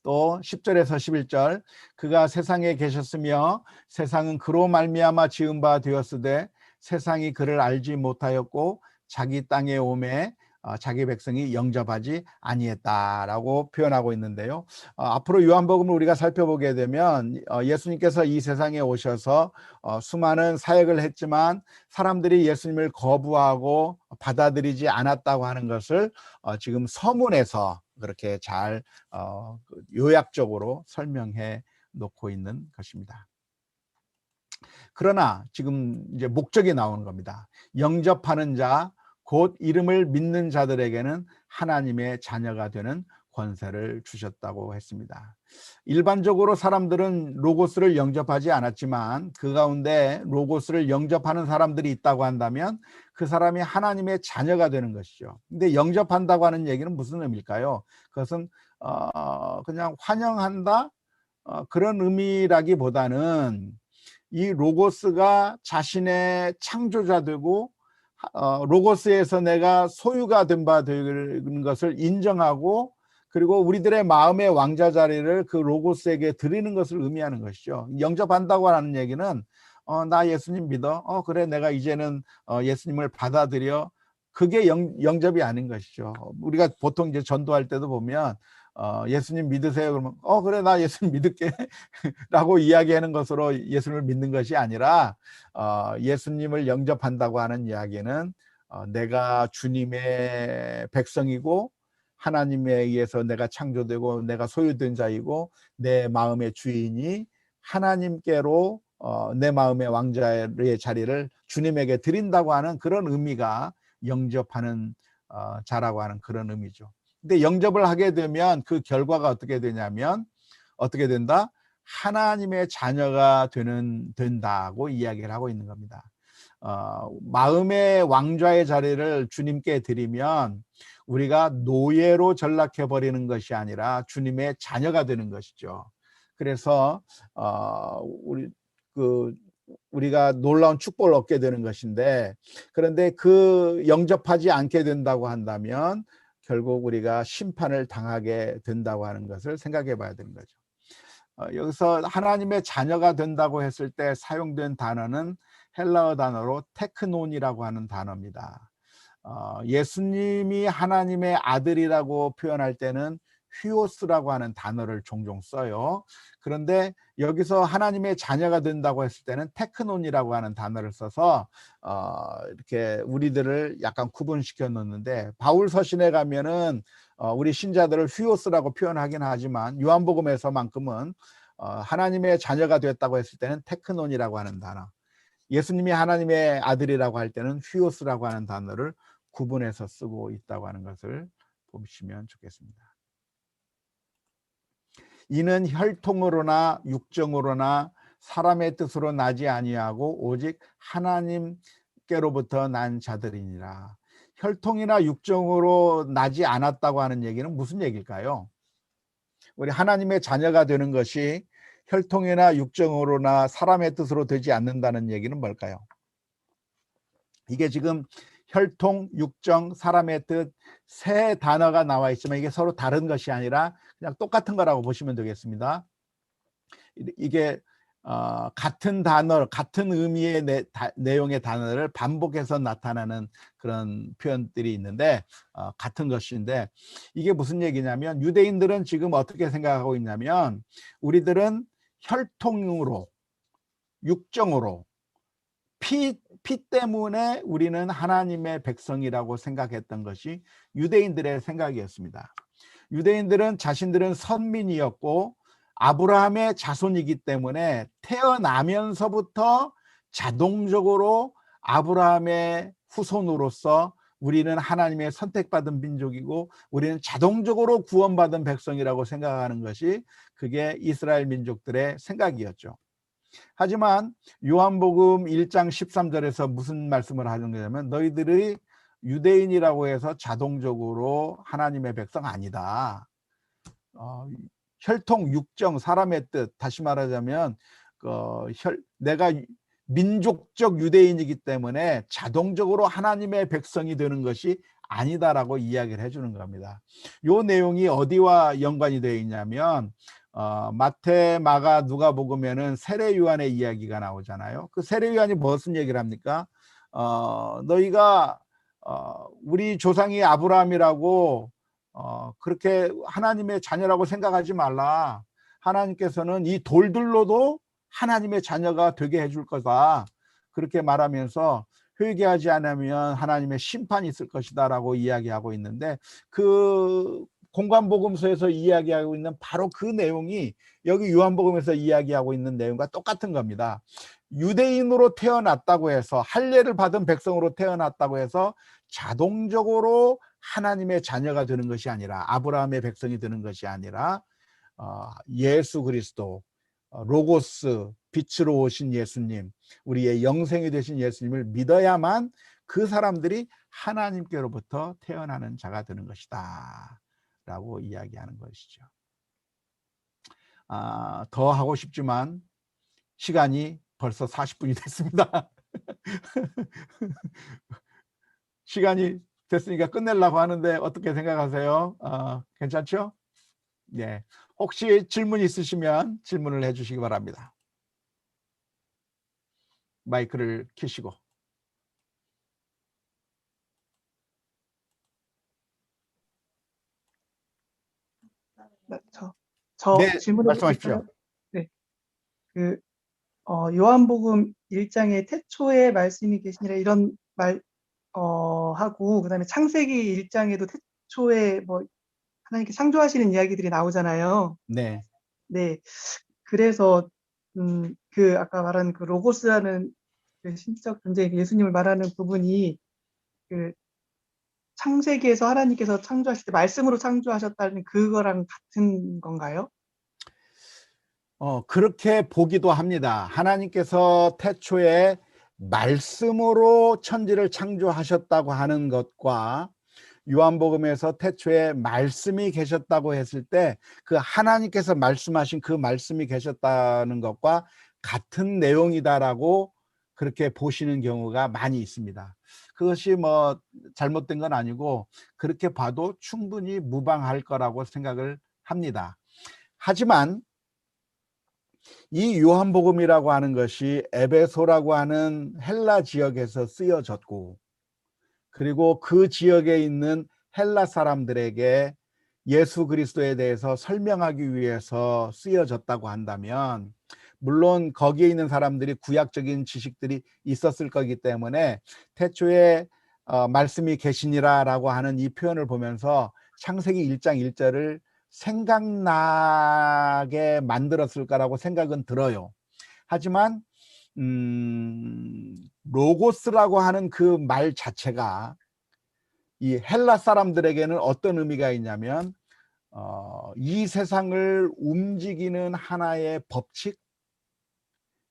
또 10절에서 11절 그가 세상에 계셨으며 세상은 그로 말미암아 지은 바 되었으되 세상이 그를 알지 못하였고 자기 땅에 오매 자기 백성이 영접하지 아니했다라고 표현하고 있는데요. 앞으로 요한복음을 우리가 살펴보게 되면 예수님께서 이 세상에 오셔서 수많은 사역을 했지만 사람들이 예수님을 거부하고 받아들이지 않았다고 하는 것을 지금 서문에서 그렇게 잘 요약적으로 설명해 놓고 있는 것입니다. 그러나 지금 이제 목적이 나오는 겁니다. 영접하는 자, 곧 이름을 믿는 자들에게는 하나님의 자녀가 되는 권세를 주셨다고 했습니다. 일반적으로 사람들은 로고스를 영접하지 않았지만 그 가운데 로고스를 영접하는 사람들이 있다고 한다면 그 사람이 하나님의 자녀가 되는 것이죠. 근데 영접한다고 하는 얘기는 무슨 의미일까요? 그것은 그냥 환영한다 그런 의미라기보다는 이 로고스가 자신의 창조자 되고 로고스에서 내가 소유가 된 바 되는 것을 인정하고 그리고 우리들의 마음의 왕자 자리를 그 로고스에게 드리는 것을 의미하는 것이죠. 영접한다고 하는 얘기는 나 예수님 믿어. 그래 내가 이제는 예수님을 받아들여. 그게 영접이 아닌 것이죠. 우리가 보통 이제 전도할 때도 보면 예수님 믿으세요. 그러면 그래 나 예수님 믿을게 라고 이야기하는 것으로 예수님을 믿는 것이 아니라 예수님을 영접한다고 하는 이야기는 내가 주님의 백성이고 하나님에 의해서 내가 창조되고 내가 소유된 자이고 내 마음의 주인이 하나님께로 내 마음의 왕자의 자리를 주님에게 드린다고 하는 그런 의미가 영접하는 자라고 하는 그런 의미죠. 근데 영접을 하게 되면 그 결과가 어떻게 되냐면 어떻게 된다? 하나님의 자녀가 된다고 이야기를 하고 있는 겁니다. 마음의 왕좌의 자리를 주님께 드리면 우리가 노예로 전락해 버리는 것이 아니라 주님의 자녀가 되는 것이죠. 그래서 우리가 놀라운 축복을 얻게 되는 것인데 그런데 그 영접하지 않게 된다고 한다면 결국 우리가 심판을 당하게 된다고 하는 것을 생각해 봐야 되는 거죠. 여기서 하나님의 자녀가 된다고 했을 때 사용된 단어는 헬라어 단어로 테크논이라고 하는 단어입니다. 예수님이 하나님의 아들이라고 표현할 때는 휘오스라고 하는 단어를 종종 써요. 그런데 여기서 하나님의 자녀가 된다고 했을 때는 테크논이라고 하는 단어를 써서 이렇게 우리들을 약간 구분시켜 놓는데 바울 서신에 가면은 우리 신자들을 휘오스라고 표현하긴 하지만 요한복음에서만큼은 하나님의 자녀가 되었다고 했을 때는 테크논이라고 하는 단어, 예수님이 하나님의 아들이라고 할 때는 휘오스라고 하는 단어를 구분해서 쓰고 있다고 하는 것을 보시면 좋겠습니다. 이는 혈통으로나 육정으로나 사람의 뜻으로 나지 아니하고 오직 하나님께로부터 난 자들이니라. 혈통이나 육정으로 나지 않았다고 하는 얘기는 무슨 얘기일까요? 우리 하나님의 자녀가 되는 것이 혈통이나 육정으로나 사람의 뜻으로 되지 않는다는 얘기는 뭘까요? 이게 지금 혈통, 육정, 사람의 뜻 세 단어가 나와 있지만 이게 서로 다른 것이 아니라 그냥 똑같은 거라고 보시면 되겠습니다. 이게 같은 단어, 같은 의미의 내용의 단어를 반복해서 나타나는 그런 표현들이 있는데 같은 것인데 이게 무슨 얘기냐면 유대인들은 지금 어떻게 생각하고 있냐면 우리들은 혈통으로, 육정으로 피 때문에 우리는 하나님의 백성이라고 생각했던 것이 유대인들의 생각이었습니다. 유대인들은 자신들은 선민이었고 아브라함의 자손이기 때문에 태어나면서부터 자동적으로 아브라함의 후손으로서 우리는 하나님의 선택받은 민족이고 우리는 자동적으로 구원받은 백성이라고 생각하는 것이 그게 이스라엘 민족들의 생각이었죠. 하지만 요한복음 1장 13절에서 무슨 말씀을 하는 거냐면 너희들이 유대인이라고 해서 자동적으로 하나님의 백성 아니다. 혈통, 육정, 사람의 뜻, 다시 말하자면 내가 민족적 유대인이기 때문에 자동적으로 하나님의 백성이 되는 것이 아니다라고 이야기를 해주는 겁니다. 이 내용이 어디와 연관이 되어 있냐면 마태, 마가, 누가복음에는 세례 요한의 이야기가 나오잖아요. 그 세례 요한이 무슨 얘기를 합니까? 너희가 우리 조상이 아브라함이라고 그렇게 하나님의 자녀라고 생각하지 말라. 하나님께서는 이 돌들로도 하나님의 자녀가 되게 해줄 거다. 그렇게 말하면서 회개하지 않으면 하나님의 심판이 있을 것이다 라고 이야기하고 있는데, 그 공관복음서에서 이야기하고 있는 바로 그 내용이 여기 요한복음에서 이야기하고 있는 내용과 똑같은 겁니다. 유대인으로 태어났다고 해서, 할례를 받은 백성으로 태어났다고 해서 자동적으로 하나님의 자녀가 되는 것이 아니라, 아브라함의 백성이 되는 것이 아니라 예수 그리스도, 로고스, 빛으로 오신 예수님, 우리의 영생이 되신 예수님을 믿어야만 그 사람들이 하나님께로부터 태어나는 자가 되는 것이다 라고 이야기하는 것이죠. 더 하고 싶지만 시간이 벌써 40분이 됐습니다. 시간이 됐으니까 끝내려고 하는데 어떻게 생각하세요? 괜찮죠? 네. 혹시 질문 있으시면 질문을 해주시기 바랍니다. 마이크를 켜시고. 저 네, 질문해 말씀하십시오. 네. 요한복음 1장에 태초에 말씀이 계시니라 이런 말 하고, 그다음에 창세기 1장에도 태초에 뭐 하나님께 창조하시는 이야기들이 나오잖아요. 네. 네. 그래서 아까 말한 그 로고스라는 그 신적 존재, 예수님을 말하는 부분이 그 창세기에서 하나님께서 창조하실 때 말씀으로 창조하셨다는 그거랑 같은 건가요? 그렇게 보기도 합니다. 하나님께서 태초에 말씀으로 천지를 창조하셨다고 하는 것과 요한복음에서 태초에 말씀이 계셨다고 했을 때 그 하나님께서 말씀하신 그 말씀이 계셨다는 것과 같은 내용이다라고 그렇게 보시는 경우가 많이 있습니다. 그것이 뭐 잘못된 건 아니고 그렇게 봐도 충분히 무방할 거라고 생각을 합니다. 하지만 이 요한복음이라고 하는 것이 에베소라고 하는 헬라 지역에서 쓰여졌고, 그리고 그 지역에 있는 헬라 사람들에게 예수 그리스도에 대해서 설명하기 위해서 쓰여졌다고 한다면, 물론 거기에 있는 사람들이 구약적인 지식들이 있었을 거기 때문에 태초에 말씀이 계시니라 라고 하는 이 표현을 보면서 창세기 1장 1절을 생각나게 만들었을 거라고 생각은 들어요. 하지만 로고스라고 하는 그 말 자체가 이 헬라 사람들에게는 어떤 의미가 있냐면 이 세상을 움직이는 하나의 법칙,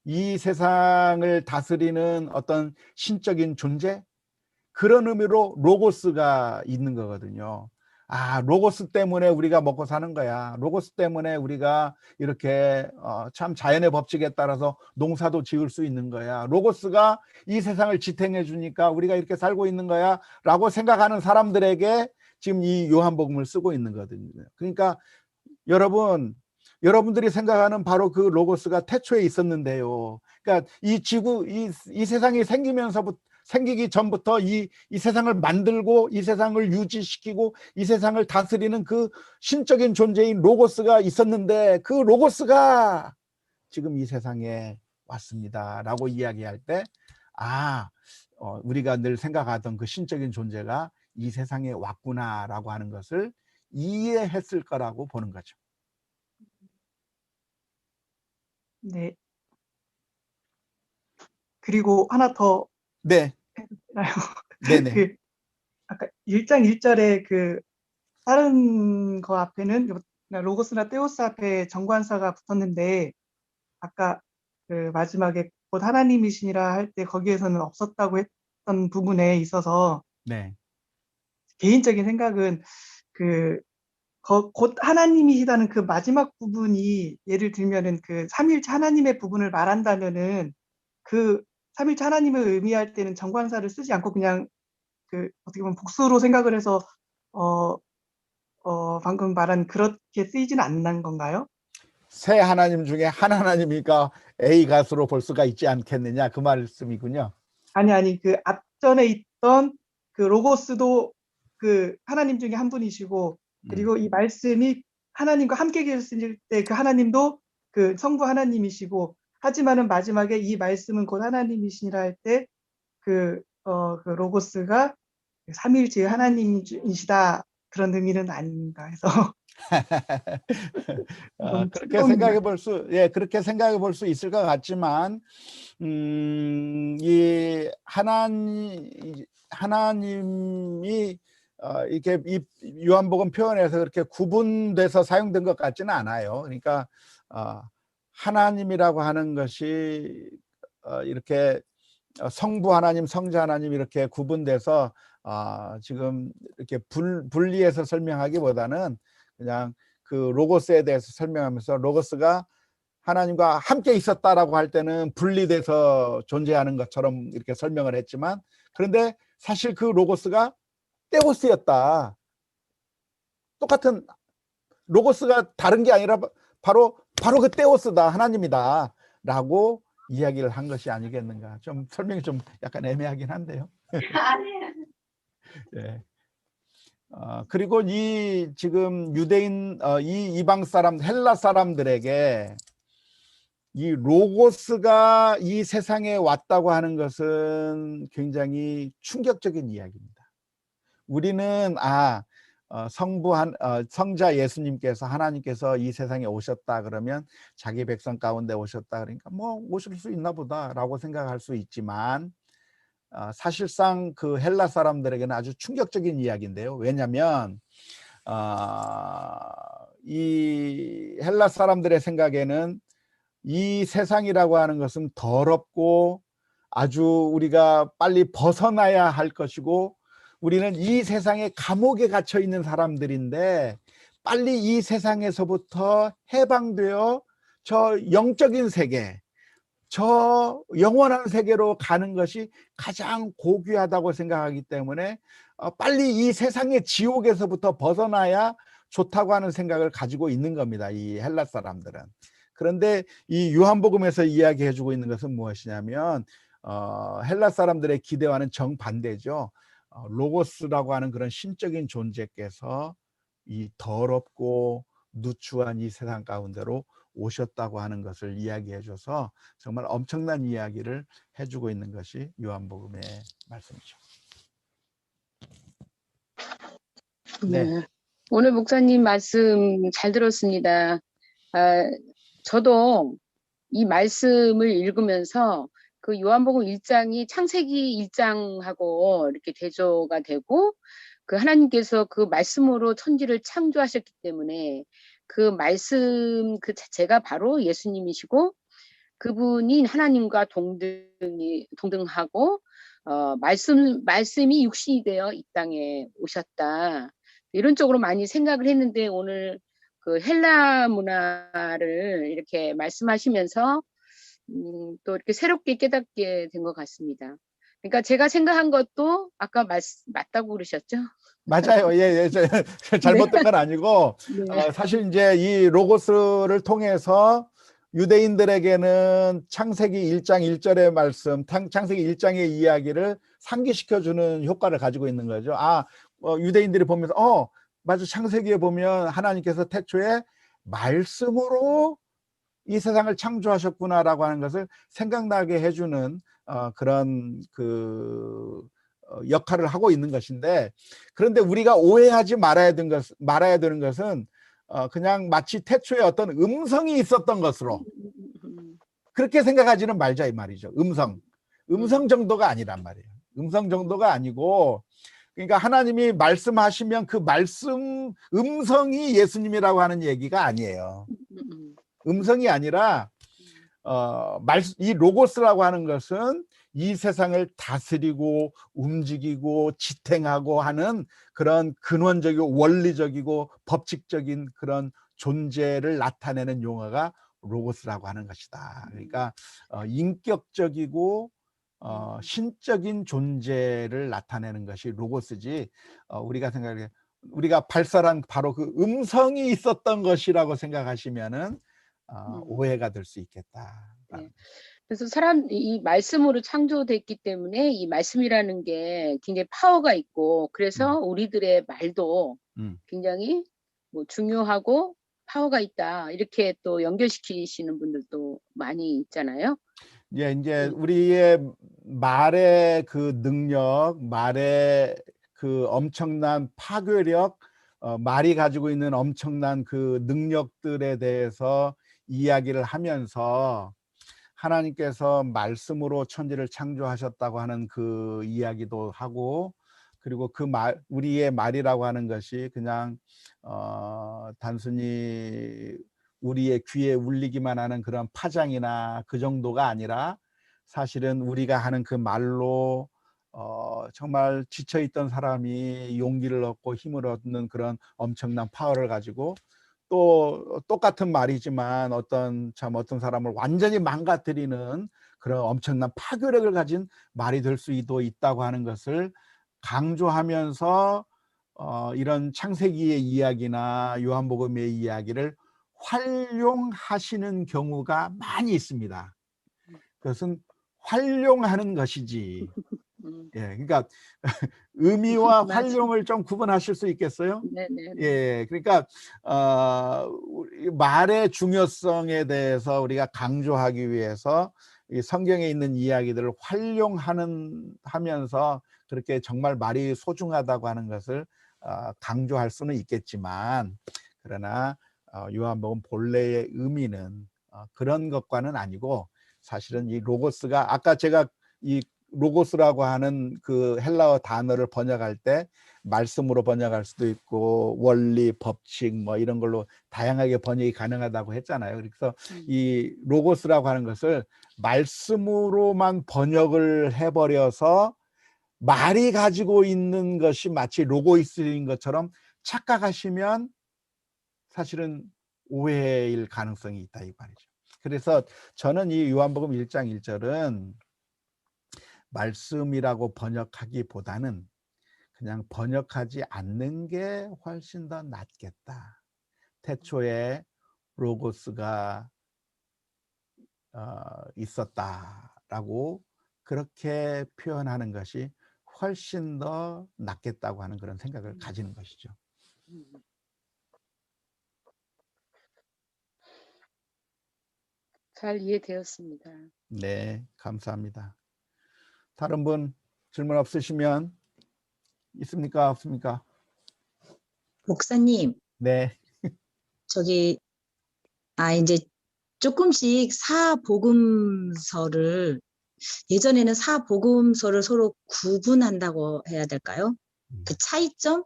이 세상을 다스리는 어떤 신적인 존재, 그런 의미로 로고스가 있는 거거든요. 로고스 때문에 우리가 먹고 사는 거야. 로고스 때문에 우리가 이렇게 참 자연의 법칙에 따라서 농사도 지을 수 있는 거야. 로고스가 이 세상을 지탱해 주니까 우리가 이렇게 살고 있는 거야 라고 생각하는 사람들에게 지금 이 요한복음을 쓰고 있는 거거든요. 그러니까 여러분들이 생각하는 바로 그 로고스가 태초에 있었는데요. 그러니까 이 지구, 이 세상이 생기기 전부터 이 세상을 만들고 이 세상을 유지시키고 이 세상을 다스리는 그 신적인 존재인 로고스가 있었는데, 그 로고스가 지금 이 세상에 왔습니다 라고 이야기할 때 우리가 늘 생각하던 그 신적인 존재가 이 세상에 왔구나 라고 하는 것을 이해했을 거라고 보는 거죠. 네. 그리고 하나 더 네. 해주시나요? 네네. 아까 1장 1절에 다른 거 앞에는 로고스나 테오스 앞에 정관사가 붙었는데, 아까 그 마지막에 곧 하나님이시니라 할 때 거기에서는 없었다고 했던 부분에 있어서 네. 개인적인 생각은 그 곧 하나님이시다는 그 마지막 부분이 예를 들면은 그 삼일체 하나님의 부분을 말한다면은 그 삼일체 하나님을 의미할 때는 정관사를 쓰지 않고 그냥 그 어떻게 보면 복수로 생각을 해서 방금 말한 그렇게 쓰이지는 않는 건가요? 세 하나님 중에 한 하나님이니까 A 가수로 볼 수가 있지 않겠느냐 그 말씀이군요. 아니 그 앞전에 있던 그 로고스도 그 하나님 중에 한 분이시고 그리고 이 말씀이 하나님과 함께 계셨을 때 그 하나님도 그 성부 하나님이시고 하지만은 마지막에 이 말씀은 곧 하나님이시니라 할 때 그 로고스가 삼일체의 하나님이시다 그런 의미는 아닌가 해서 좀 그렇게 생각해 볼 수, 예, 그렇게 생각해 볼 수 있을 것 같지만, 이 하나님이 이렇게 이 요한복음 표현에서 그렇게 구분돼서 사용된 것 같지는 않아요. 그러니까 하나님이라고 하는 것이 이렇게 성부 하나님, 성자 하나님 이렇게 구분돼서 지금 이렇게 분리해서 설명하기보다는 그냥 그 로고스에 대해서 설명하면서 로고스가 하나님과 함께 있었다라고 할 때는 분리돼서 존재하는 것처럼 이렇게 설명을 했지만, 그런데 사실 그 로고스가 테오스였다. 똑같은 로고스가 다른 게 아니라 바로 그 테오스다, 하나님이다 라고 이야기를 한 것이 아니겠는가. 좀 설명이 좀 약간 애매하긴 한데요. 네. 그리고 이 지금 유대인 이 이방 사람 헬라 사람들에게 이 로고스가 이 세상에 왔다고 하는 것은 굉장히 충격적인 이야기입니다. 우리는 성자 예수님께서 하나님께서 이 세상에 오셨다 그러면 자기 백성 가운데 오셨다 그러니까 뭐 오실 수 있나 보다라고 생각할 수 있지만 사실상 그 헬라 사람들에게는 아주 충격적인 이야기인데요. 왜냐하면 이 헬라 사람들의 생각에는 이 세상이라고 하는 것은 더럽고 아주 우리가 빨리 벗어나야 할 것이고 우리는 이 세상의 감옥에 갇혀 있는 사람들인데 빨리 이 세상에서부터 해방되어 저 영적인 세계, 저 영원한 세계로 가는 것이 가장 고귀하다고 생각하기 때문에 빨리 이 세상의 지옥에서부터 벗어나야 좋다고 하는 생각을 가지고 있는 겁니다. 이 헬라 사람들은. 그런데 이 요한복음에서 이야기해 주고 있는 것은 무엇이냐면 헬라 사람들의 기대와는 정반대죠. 로고스라고 하는 그런 신적인 존재께서 이 더럽고 누추한 이 세상 가운데로 오셨다고 하는 것을 이야기해 줘서 정말 엄청난 이야기를 해주고 있는 것이 요한복음의 말씀이죠. 네. 오늘 목사님 말씀 잘 들었습니다. 저도 이 말씀을 읽으면서 그 요한복음 1장이 창세기 1장하고 이렇게 대조가 되고 그 하나님께서 그 말씀으로 천지를 창조하셨기 때문에 그 말씀 그 자체가 바로 예수님이시고 그분이 하나님과 동등하고 말씀이 육신이 되어 이 땅에 오셨다. 이런 쪽으로 많이 생각을 했는데 오늘 그 헬라 문화를 이렇게 말씀하시면서 또 이렇게 새롭게 깨닫게 된 것 같습니다. 그러니까 제가 생각한 것도 아까 맞다고 그러셨죠? 맞아요. 예, 잘못된 건 아니고 네. 사실 이제 이 로고스를 통해서 유대인들에게는 창세기 1장 1절의 말씀, 창세기 1장의 이야기를 상기시켜주는 효과를 가지고 있는 거죠. 유대인들이 보면서 맞아, 창세기에 보면 하나님께서 태초에 말씀으로 이 세상을 창조하셨구나라고 하는 것을 생각나게 해주는 그런 그 역할을 하고 있는 것인데, 그런데 우리가 오해하지 말아야 되는 것은 그냥 마치 태초에 어떤 음성이 있었던 것으로 그렇게 생각하지는 말자 이 말이죠. 음성 정도가 아니란 말이에요. 음성 정도가 아니고, 그러니까 하나님이 말씀하시면 그 말씀 음성이 예수님이라고 하는 얘기가 아니에요. 음성이 아니라 이 로고스라고 하는 것은 이 세상을 다스리고 움직이고 지탱하고 하는 그런 근원적이고 원리적이고 법칙적인 그런 존재를 나타내는 용어가 로고스라고 하는 것이다. 그러니까 인격적이고 신적인 존재를 나타내는 것이 로고스지, 우리가 발설한 바로 그 음성이 있었던 것이라고 생각하시면은 오해가 될 수 있겠다. 네. 그래서 이 말씀으로 창조됐기 때문에 이 말씀이라는 게 굉장히 파워가 있고, 그래서 우리들의 말도 굉장히 뭐 중요하고 파워가 있다, 이렇게 또 연결시키시는 분들도 많이 있잖아요. 예, 이제 우리의 말의 그 능력, 말의 그 엄청난 파괴력, 말이 가지고 있는 엄청난 그 능력들에 대해서 이야기를 하면서 하나님께서 말씀으로 천지를 창조하셨다고 하는 그 이야기도 하고, 그리고 그 우리의 말이라고 하는 것이 그냥 단순히 우리의 귀에 울리기만 하는 그런 파장이나 그 정도가 아니라, 사실은 우리가 하는 그 말로 정말 지쳐있던 사람이 용기를 얻고 힘을 얻는 그런 엄청난 파워를 가지고, 또 똑같은 말이지만 어떤 사람을 완전히 망가뜨리는 그런 엄청난 파괴력을 가진 말이 될 수도 있다고 하는 것을 강조하면서 이런 창세기의 이야기나 요한복음의 이야기를 활용하시는 경우가 많이 있습니다. 그것은 활용하는 것이지. 예, 그러니까 의미와 활용을 좀 구분하실 수 있겠어요? 네네. 예, 그러니까 말의 중요성에 대해서 우리가 강조하기 위해서 이 성경에 있는 이야기들을 활용하면서 그렇게 정말 말이 소중하다고 하는 것을 강조할 수는 있겠지만, 그러나 요한복음 본래의 의미는 그런 것과는 아니고, 사실은 이 로고스가, 아까 제가 이 로고스라고 하는 그 헬라어 단어를 번역할 때 말씀으로 번역할 수도 있고 원리, 법칙 뭐 이런 걸로 다양하게 번역이 가능하다고 했잖아요. 그래서 이 로고스라고 하는 것을 말씀으로만 번역을 해버려서 말이 가지고 있는 것이 마치 로고이스인 것처럼 착각하시면 사실은 오해일 가능성이 있다 이 말이죠. 그래서 저는 이 요한복음 1장 1절은 말씀이라고 번역하기보다는 그냥 번역하지 않는 게 훨씬 더 낫겠다. 태초에 로고스가 있었다라고 그렇게 표현하는 것이 훨씬 더 낫겠다고 하는 그런 생각을 가지는 것이죠. 잘 이해되었습니다. 네, 감사합니다. 다른 분 질문 없으시면 있습니까? 없습니까? 목사님, 네. 이제 조금씩 사복음서를, 예전에는 사복음서를 서로 구분한다고 해야 될까요? 그 차이점?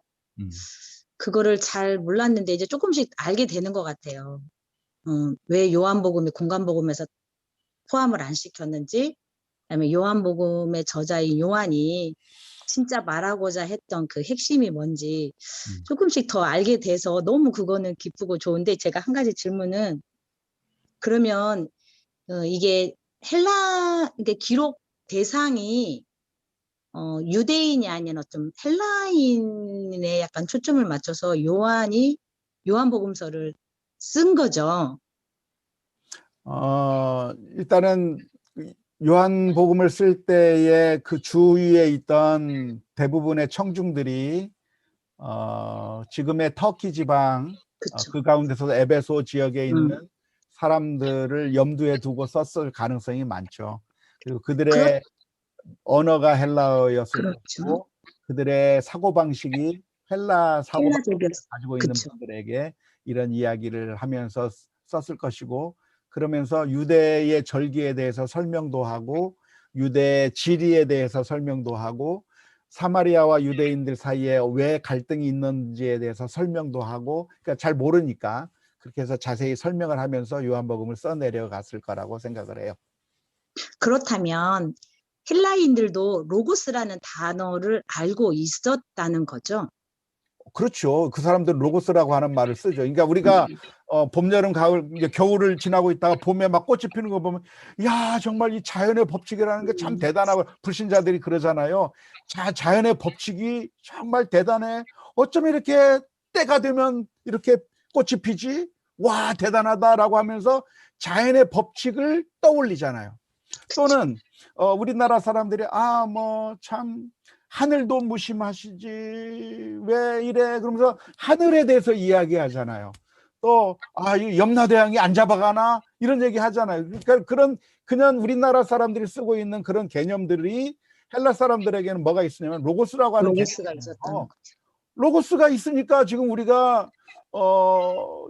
그거를 잘 몰랐는데 이제 조금씩 알게 되는 것 같아요. 왜 요한복음이 공관복음에서 포함을 안 시켰는지, 그다음에 요한복음의 저자인 요한이 진짜 말하고자 했던 그 핵심이 뭔지 조금씩 더 알게 돼서 너무 그거는 기쁘고 좋은데, 제가 한 가지 질문은, 그러면 이게 이게 기록 대상이 유대인이 아닌 어떤 헬라인에 약간 초점을 맞춰서 요한이 요한복음서를 쓴 거죠. 일단은 요한복음을 쓸 때에 그 주위에 있던 대부분의 청중들이 지금의 터키 지방, 그 가운데서 에베소 지역에 있는 사람들을 염두에 두고 썼을 가능성이 많죠. 그리고 그들의 언어가 헬라어였을 것이고, 그들의 사고방식이 헬라 사고방식을 가지고 있는 분들에게 이런 이야기를 하면서 썼을 것이고, 그러면서 유대의 절기에 대해서 설명도 하고 유대 지리에 대해서 설명도 하고 사마리아와 유대인들 사이에 왜 갈등이 있는지에 대해서 설명도 하고, 그러니까 잘 모르니까 그렇게 해서 자세히 설명을 하면서 요한복음을 써내려갔을 거라고 생각을 해요. 그렇다면 헬라인들도 로고스라는 단어를 알고 있었다는 거죠? 그렇죠. 그 사람들은 로고스라고 하는 말을 쓰죠. 그러니까 우리가 봄, 여름, 가을, 이제 겨울을 지나고 있다가 봄에 막 꽃이 피는 거 보면 야, 정말 이 자연의 법칙이라는 게 참 대단하고 불신자들이 그러잖아요. 자연의 법칙이 정말 대단해. 어쩜 이렇게 때가 되면 이렇게 꽃이 피지? 와, 대단하다라고 하면서 자연의 법칙을 떠올리잖아요. 또는 우리나라 사람들이 뭐 참 하늘도 무심하시지 왜 이래 그러면서 하늘에 대해서 이야기하잖아요. 또 이 염라대왕이 안 잡아가나 이런 얘기 하잖아요. 그러니까 그냥 우리나라 사람들이 쓰고 있는 그런 개념들이 헬라 사람들에게는 뭐가 있으냐면 로고스라고 하는 로고스가 개념이 있었다는 로고스가 있으니까 지금 우리가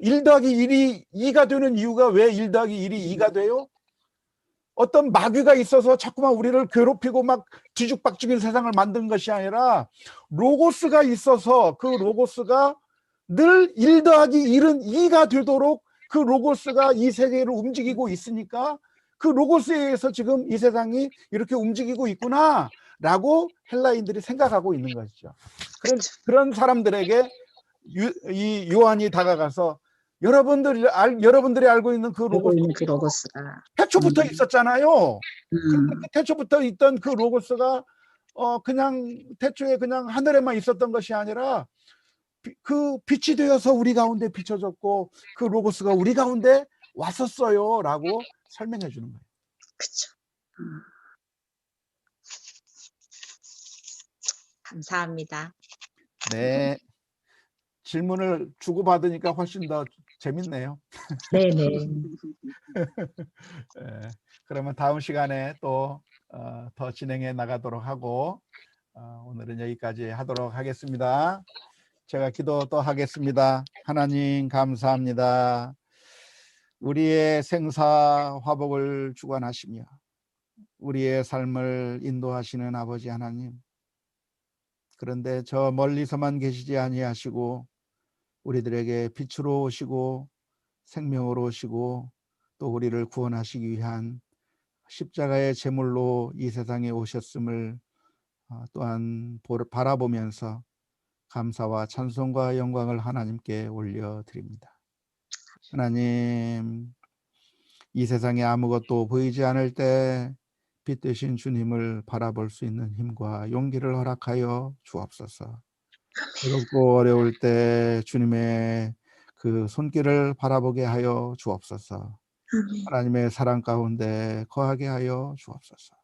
1 더하기 1이 2가 되는 이유가 왜 1 더하기 1이 2가 돼요? 어떤 마귀가 있어서 자꾸만 우리를 괴롭히고 막 뒤죽박죽인 세상을 만든 것이 아니라 로고스가 있어서 그 로고스가 늘 1 더하기 1은 2가 되도록 그 로고스가 이 세계를 움직이고 있으니까 그 로고스에 의해서 지금 이 세상이 이렇게 움직이고 있구나 라고 헬라인들이 생각하고 있는 것이죠. 그런 사람들에게 이 요한이 다가가서 여러분들이 알고 있는 그 로고스가 태초부터 있었잖아요. 그런데 그 태초부터 있던 그 로고스가 그냥 태초에 그냥 하늘에만 있었던 것이 아니라 그 빛이 되어서 우리 가운데 비춰졌고 그 로고스가 우리 가운데 왔었어요 라고 설명해 주는 거예요. 그렇죠. 감사합니다. 네. 질문을 주고받으니까 훨씬 더 재밌네요. 네네. 네. 그러면 다음 시간에 또 더 진행해 나가도록 하고 오늘은 여기까지 하도록 하겠습니다. 제가 기도 또 하겠습니다. 하나님 감사합니다. 우리의 생사 화복을 주관하시며 우리의 삶을 인도하시는 아버지 하나님. 그런데 저 멀리서만 계시지 아니하시고 우리들에게 빛으로 오시고 생명으로 오시고 또 우리를 구원하시기 위한 십자가의 제물로 이 세상에 오셨음을 또한 바라보면서 감사와 찬송과 영광을 하나님께 올려드립니다. 하나님, 이 세상에 아무것도 보이지 않을 때 빛 되신 주님을 바라볼 수 있는 힘과 용기를 허락하여 주옵소서. 외롭고 어려울 때 주님의 그 손길을 바라보게 하여 주옵소서. 하나님의 사랑 가운데 거하게 하여 주옵소서.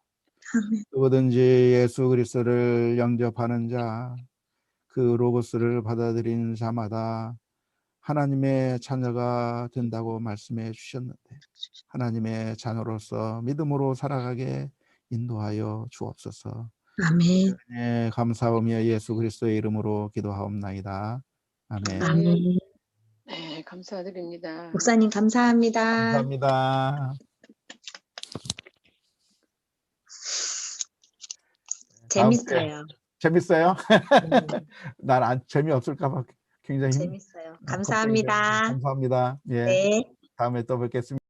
누구든지 예수 그리스도를 영접하는 자, 그 로고스를 받아들이는 자마다 하나님의 자녀가 된다고 말씀해 주셨는데 하나님의 자녀로서 믿음으로 살아가게 인도하여 주옵소서. 아멘. 네, 감사하며 예수 그리스도의 이름으로 기도하옵나이다. 아멘. 아멘. 네, 감사드립니다. 목사님 감사합니다. 감사합니다. 재밌어요. 재밌어요? 난 재미없을까 봐 굉장히 재밌어요. 감사합니다. 감사합니다. 예. 네. 다음에 또 뵙겠습니다.